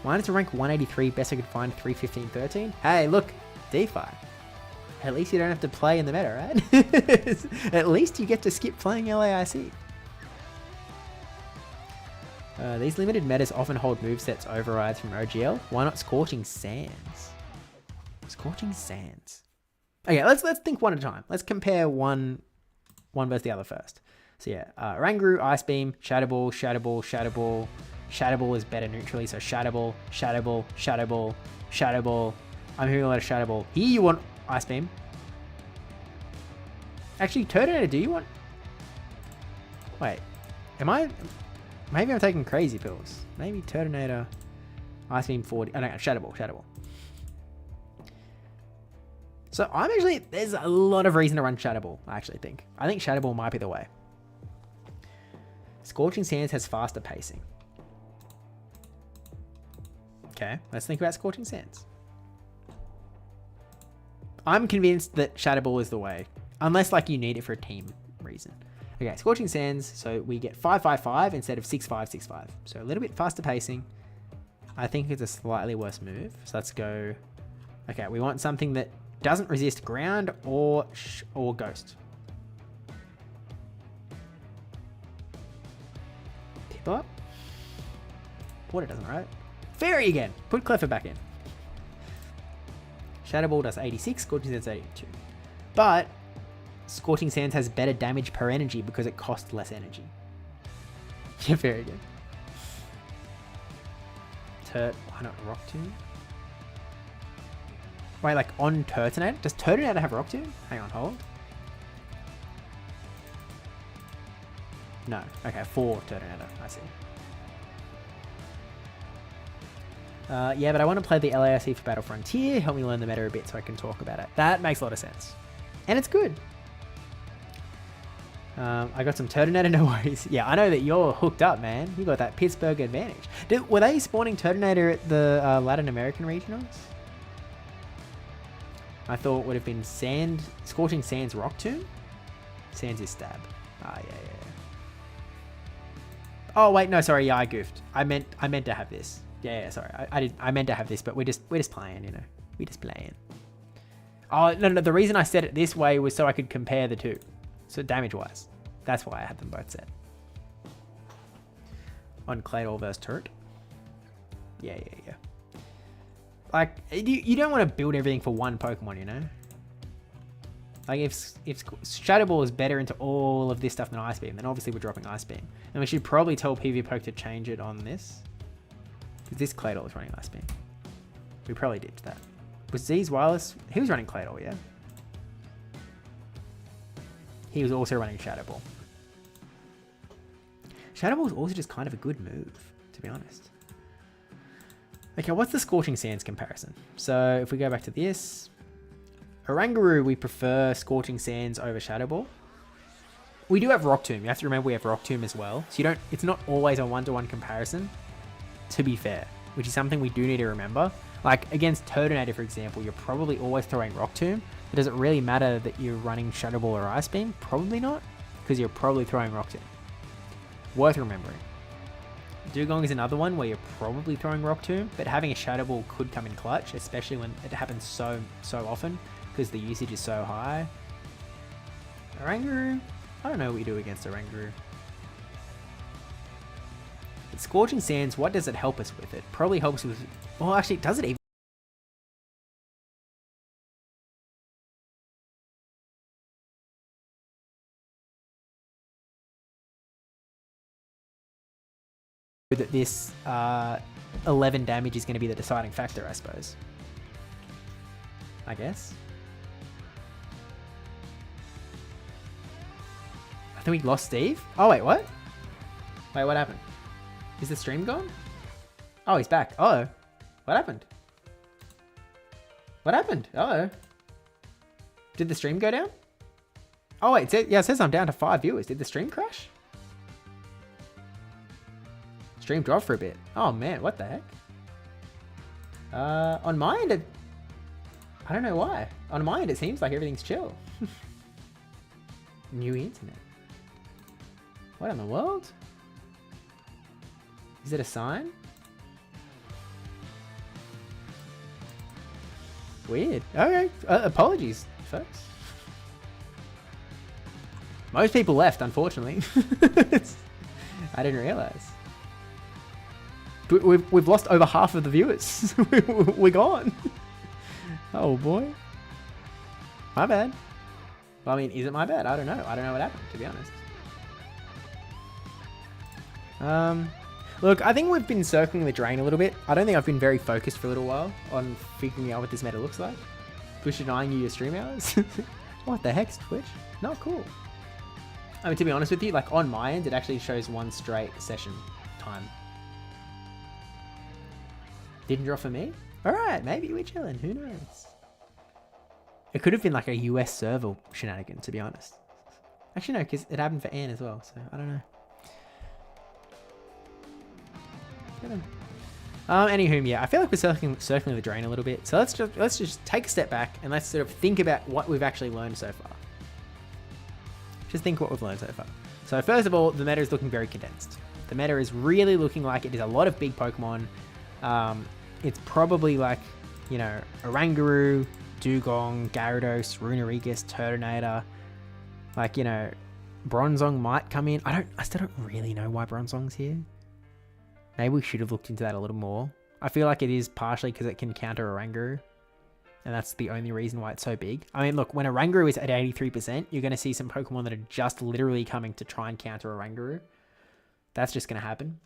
Mine is a rank 183, best I could find 315, 13. Hey, look, DeFi. At least you don't have to play in the meta, right? At least you get to skip playing LAIC. These limited metas often hold movesets overrides from OGL. Why not Scorching Sands? Scorching Sands. Okay, let's think one at a time. Let's compare one versus the other first. So yeah, Oranguru, Ice Beam, Shadow Ball, Shadow Ball, Shadow Ball. Shadow Ball is better neutrally, so Shadow Ball, Shadow Ball, Shadow Ball, Shadow Ball. I'm hearing a lot of Shadow Ball. Here you want Ice Beam. Actually, Turtonator, do you want... Wait, maybe I'm taking crazy pills. Maybe Turtonator, Ice Beam 40. Oh no, Shadow Ball. So there's a lot of reason to run Shadow Ball, I actually think. I think Shadow Ball might be the way. Scorching Sands has faster pacing. Okay, let's think about Scorching Sands. I'm convinced that Shadow Ball is the way. Unless you need it for a team reason. Okay, Scorching Sands, so we get 555 instead of 6565. So a little bit faster pacing. I think it's a slightly worse move. So let's go... Okay, we want something that doesn't resist ground or ghost. Go up. Water doesn't, right? Fairy again. Put Cleffa back in. Shadow Ball does 86, Scorching Sands 82. But Scorching Sands has better damage per energy because it costs less energy. Yeah, very good. Why not Rock Tomb? Wait, like on Turtonator? Does Turtonator have Rock Tomb? Hang on, hold. No. Okay, 4 Turtonator. I see. Yeah, but I want to play the LAIC for Battle Frontier. Help me learn the meta a bit so I can talk about it. That makes a lot of sense. And it's good. I got some Turtonator, no worries. Yeah, I know that you're hooked up, man. You got that Pittsburgh advantage. Were they spawning Turtonator at the Latin American regionals? I thought it would have been Scorching Sands Rock Tomb? Sands is Stab. Ah, yeah. Oh, wait, no, sorry. Yeah, I goofed. I meant to have this. Yeah, sorry. I meant to have this, but we're just playing, you know. We're just playing. Oh, no, the reason I said it this way was so I could compare the two. So damage-wise. That's why I had them both set. On Claydol versus Turret. Yeah. Like, you don't want to build everything for one Pokemon, you know? Like, if Shadow Ball is better into all of this stuff than Ice Beam, then obviously we're dropping Ice Beam. And we should probably tell PvPoke to change it on this. Because this Claydol is running Ice Beam. We probably ditched that. Was Z's Wireless? He was running Claydol, yeah? He was also running Shadow Ball. Shadow Ball is also just kind of a good move, to be honest. Okay, what's the Scorching Sands comparison? So if we go back to this, Oranguru, we prefer Scorching Sands over Shadow Ball. We do have Rock Tomb. You have to remember we have Rock Tomb as well. So it's not always a one-to-one comparison, to be fair, which is something we do need to remember. Like against Turtonator, for example, you're probably always throwing Rock Tomb. But does it really matter that you're running Shadow Ball or Ice Beam? Probably not, because you're probably throwing Rock Tomb. Worth remembering. Dugong is another one where you're probably throwing Rock Tomb, but having a Shadow Ball could come in clutch, especially when it happens so often, because the usage is so high. Oranguru, I don't know what you do against Oranguru. But Scorching Sands, what does it help us with? It probably helps with... Well, actually, does it even... that this 11 damage is going to be the deciding factor, I suppose. I guess. I think we lost Steve. Oh, wait, what? Wait, what happened? Is the stream gone? Oh, he's back. Uh-oh. What happened? What happened? Uh-oh. Did the stream go down? Oh, wait. It says I'm down to 5 viewers. Did the stream crash? Stream dropped for a bit. Oh man, what the heck? On my end, I don't know why. On my end, it seems like everything's chill. New internet. What in the world? Is it a sign? Weird. Okay. Apologies, folks. Most people left, unfortunately. I didn't realize. We've lost over half of the viewers. We're gone. Oh boy. My bad. Well, I mean, is it my bad? I don't know. I don't know what happened, to be honest. Look, I think we've been circling the drain a little bit. I don't think I've been very focused for a little while on figuring out what this meta looks like. Push denying you your stream hours. What the heck's Twitch? Not cool. I mean, to be honest with you, like on my end, it actually shows one straight session time. Didn't drop for me? Alright, maybe we're chilling. Who knows? It could have been like a US server shenanigan, to be honest. Actually, no, because it happened for Anne as well, so I don't know. Anywho, yeah, I feel like we're circling the drain a little bit. So let's just take a step back and let's sort of think about what we've actually learned so far. Just think what we've learned so far. So first of all, the meta is looking very condensed. The meta is really looking like it is a lot of big Pokemon. It's probably like, you know, Oranguru, Dugong, Gyarados, Runerigus, Turtonator. Like, you know, Bronzong might come in. I still don't really know why Bronzong's here. Maybe we should have looked into that a little more. I feel like it is partially because it can counter Oranguru. And that's the only reason why it's so big. I mean, look, when Oranguru is at 83%, you're going to see some Pokemon that are just literally coming to try and counter Oranguru. That's just going to happen.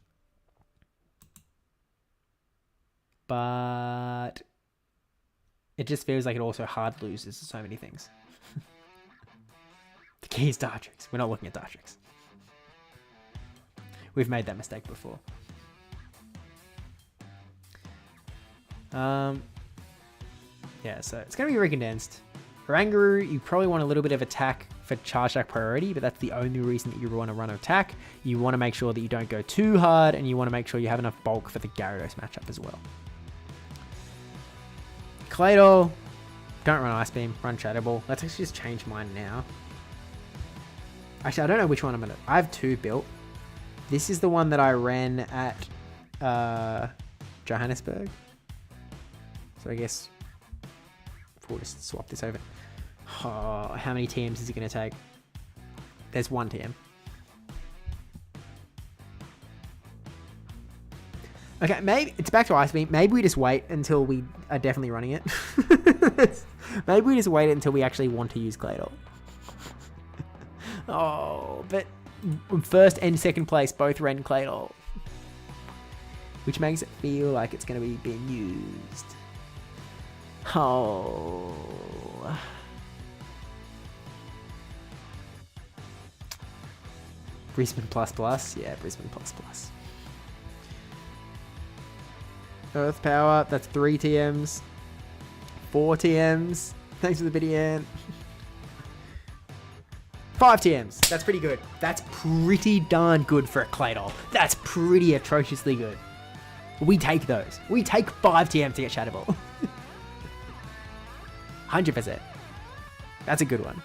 But it just feels like it also hard loses so many things. The key is Dartrix. We're not looking at Dartrix. We've made that mistake before. Yeah, so it's going to be recondensed. Oranguru, you probably want a little bit of attack for Charge Attack priority, but that's the only reason that you want to run attack. You want to make sure that you don't go too hard, and you want to make sure you have enough bulk for the Gyarados matchup as well. Claydol, don't run Ice Beam, run Shadow Ball. Let's actually just change mine now. Actually, I don't know which one I'm going to... I have two built. This is the one that I ran at Johannesburg. So I guess we'll just swap this over. Oh, how many TMs is it going to take? There's one TM. Okay, maybe it's back to Ice Beam. Maybe we just wait until we are definitely running it. Maybe we just wait until we actually want to use Claydol. Oh, but first and second place both ran Claydol, which makes it feel like it's going to be being used. Oh. Brisbane ++. Yeah, Brisbane ++. Earth Power. That's 3 TMs. 4 TMs. Thanks for the video. 5 TMs. That's pretty good. That's pretty darn good for a Claydol. That's pretty atrociously good. We take those. We take 5 TMs to get Shadow Ball. 100%. That's a good one.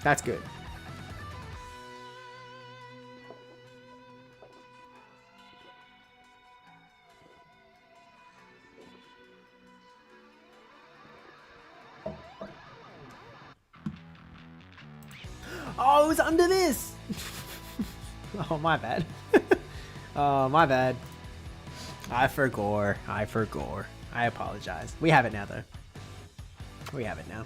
That's good. Oh, it was under this. Oh, my bad. Oh, my bad. I forgot. I apologize. We have it now, though. We have it now.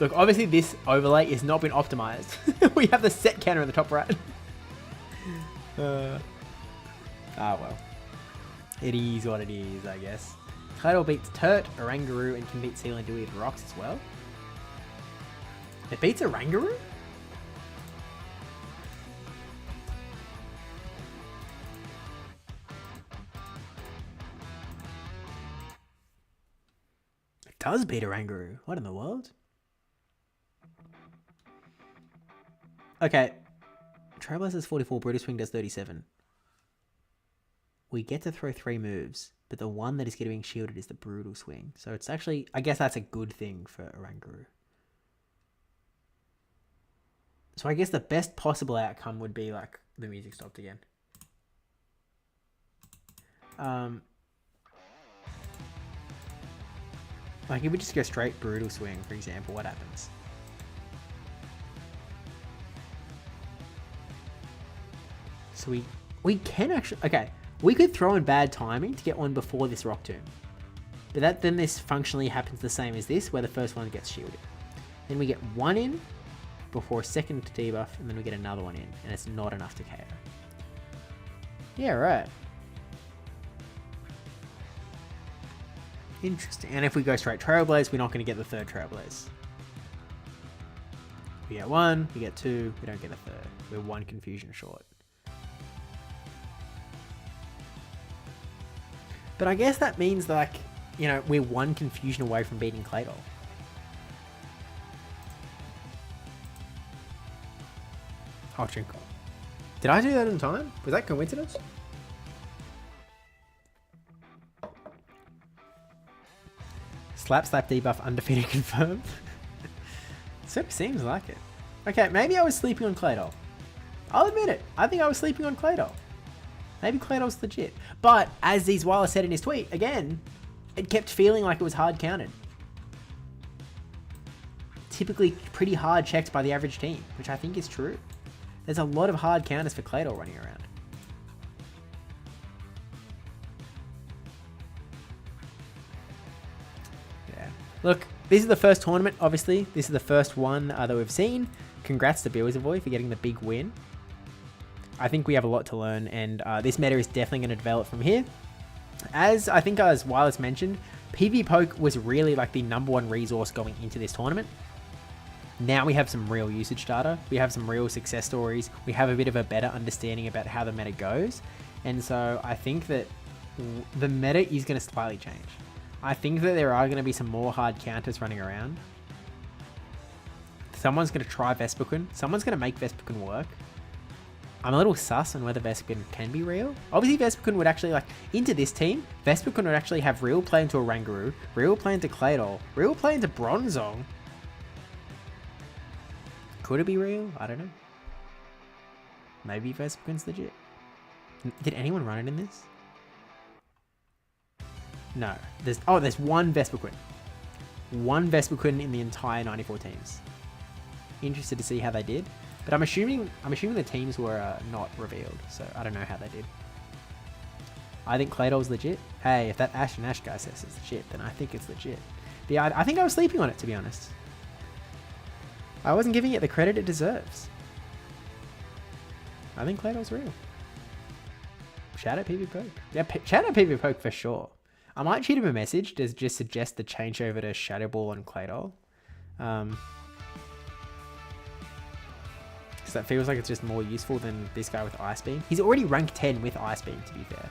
Look, obviously this overlay has not been optimized. We have the set counter in the top right. Well. It is what it is, I guess. Claydol beats Turt, Oranguru, and can beat Sealant Dewey with rocks as well. It beats Oranguru? It does beat Oranguru. What in the world? Okay. Trailblazer's 44, Brutus Swing does 37. We get to throw 3 moves, but the one that is getting shielded is the Brutal Swing. So it's actually, I guess that's a good thing for Oranguru. So I guess the best possible outcome would be like the music stopped again. Like if we just go straight Brutal Swing, for example, what happens? So we can actually, okay, we could throw in bad timing to get one before this Rock Tomb. But then this functionally happens the same as this, where the first one gets shielded. Then we get one in before a second debuff, and then we get another one in, and it's not enough to KO. Yeah, right. Interesting. And if we go straight Trailblaze, we're not going to get the third Trailblaze. We get 1, we get 2, we don't get a third. We're 1 confusion short. But I guess that means like, you know, we're 1 confusion away from beating Claydol. Oh, Trinkle. Did I do that in time? Was that coincidence? Slap debuff undefeated confirmed. Sort of seems like it. Okay, maybe I was sleeping on Claydol. I'll admit it. I think I was sleeping on Claydol. Maybe Claydol's legit. But as Zweiler said in his tweet, again, it kept feeling like it was hard counted. typically pretty hard checked by the average team, which I think is true. There's a lot of hard counters for Claydol running around. Yeah. Look, this is the first tournament, obviously. This is the first one that we've seen. Congrats to Beelzeboy for getting the big win. I think we have a lot to learn, and this meta is definitely going to develop from here. As I think as Wireless mentioned, PvPoke was really like the #1 resource going into this tournament. Now we have some real usage data. We have some real success stories. We have a bit of a better understanding about how the meta goes. And so I think that the meta is going to slightly change. I think that there are going to be some more hard counters running around. Someone's going to try Vespiquen. Someone's going to make Vespiquen work. I'm a little sus on whether Vespiquen can be real. Obviously, Vespiquen would actually, like, into this team, Vespiquen would actually have real play into a Oranguru, real play into Claydol, real play into Bronzong. Could it be real? I don't know. Maybe Vespiquen's legit. Did anyone run it in this? No. There's one Vespiquen. One Vespiquen in the entire 94 teams. Interested to see how they did. But I'm assuming the teams were not revealed, so I don't know how they did. I think Claydol's legit. Hey, if that Ash and Ash guy says it's legit, then I think it's legit. But yeah, I think I was sleeping on it, to be honest. I wasn't giving it the credit it deserves. I think Claydol's real. Shout out PvPoke. Yeah, shout out PvPoke for sure. I might shoot him a message to just suggest the change over to Shadow Ball and Claydol. Because that feels like it's just more useful than this guy with Ice Beam. He's already rank 10 with Ice Beam, to be fair.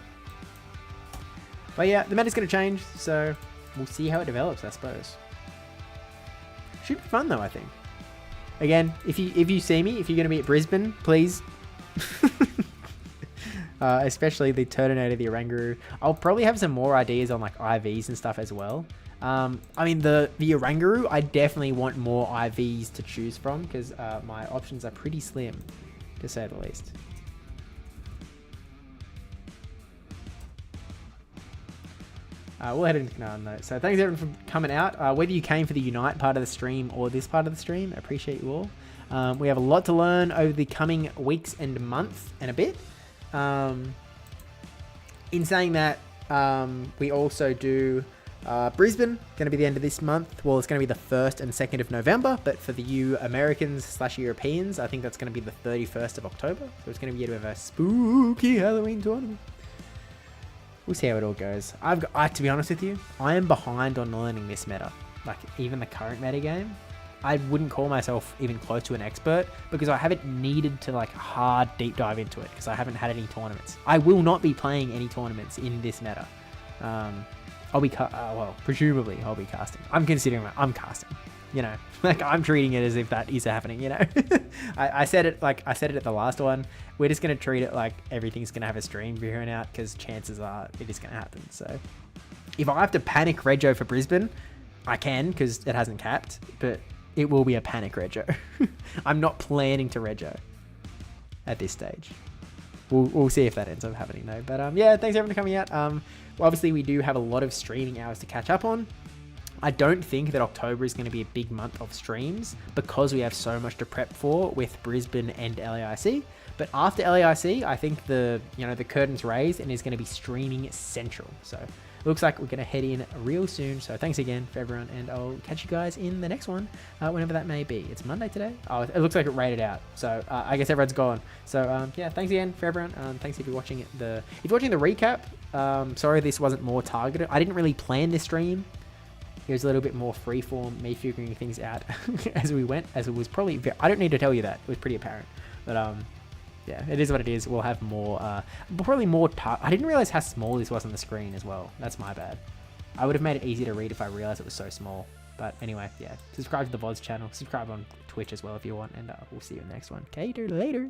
But yeah, the meta's going to change, so we'll see how it develops, I suppose. Should be fun though, I think. Again, if you see me, if you're going to be at Brisbane, please. Especially the Turtonator, the Oranguru. I'll probably have some more ideas on like IVs and stuff as well. I mean, the Oranguru, I definitely want more IVs to choose from because my options are pretty slim, to say the least. We'll head into Canaan though. So thanks everyone for coming out. Whether you came for the Unite part of the stream or this part of the stream, I appreciate you all. We have a lot to learn over the coming weeks and month and a bit. In saying that, we also do Brisbane, going to be the end of this month. Well, it's going to be the 1st and 2nd of November, but for the you Americans / Europeans, I think that's going to be the 31st of October. So it's going to be a bit of a spooky Halloween tournament. We'll see how it all goes. To be honest with you, I am behind on learning this meta. Like, even the current meta game, I wouldn't call myself even close to an expert because I haven't needed to like hard deep dive into it because I haven't had any tournaments. I will not be playing any tournaments in this meta. I'll be, well, presumably I'll be casting. I'm casting, you know, like I'm treating it as if that is happening, you know. I said it at the last one. We're just going to treat it like everything's going to have a stream here and out because chances are it is going to happen. So if I have to panic Rego for Brisbane, I can because it hasn't capped, but it will be a panic Rego. I'm not planning to Rego at this stage. We'll see if that ends up happening though. But yeah, thanks everyone for coming out. Obviously we do have a lot of streaming hours to catch up on. I don't think that October is going to be a big month of streams because we have so much to prep for with Brisbane and LAIC. But after LAIC, I think the curtain's raised and is going to be streaming central. So it looks like we're going to head in real soon. So thanks again for everyone, and I'll catch you guys in the next one, whenever that may be. It's Monday today. Oh, it looks like it rated out. So I guess everyone's gone. So yeah, thanks again for everyone. Thanks if you're watching it. If you're watching the recap, sorry this wasn't more targeted. I didn't really plan this stream. It was a little bit more freeform, me figuring things out as we went, as it was probably, I don't need to tell you that, it was pretty apparent, but yeah, it is what it is. We'll have more, probably more, I didn't realize how small this was on the screen as well, that's my bad. I would have made it easy to read if I realized it was so small, but anyway, yeah, subscribe to the VODs channel, subscribe on Twitch as well if you want, and we'll see you in the next one. Okay, later.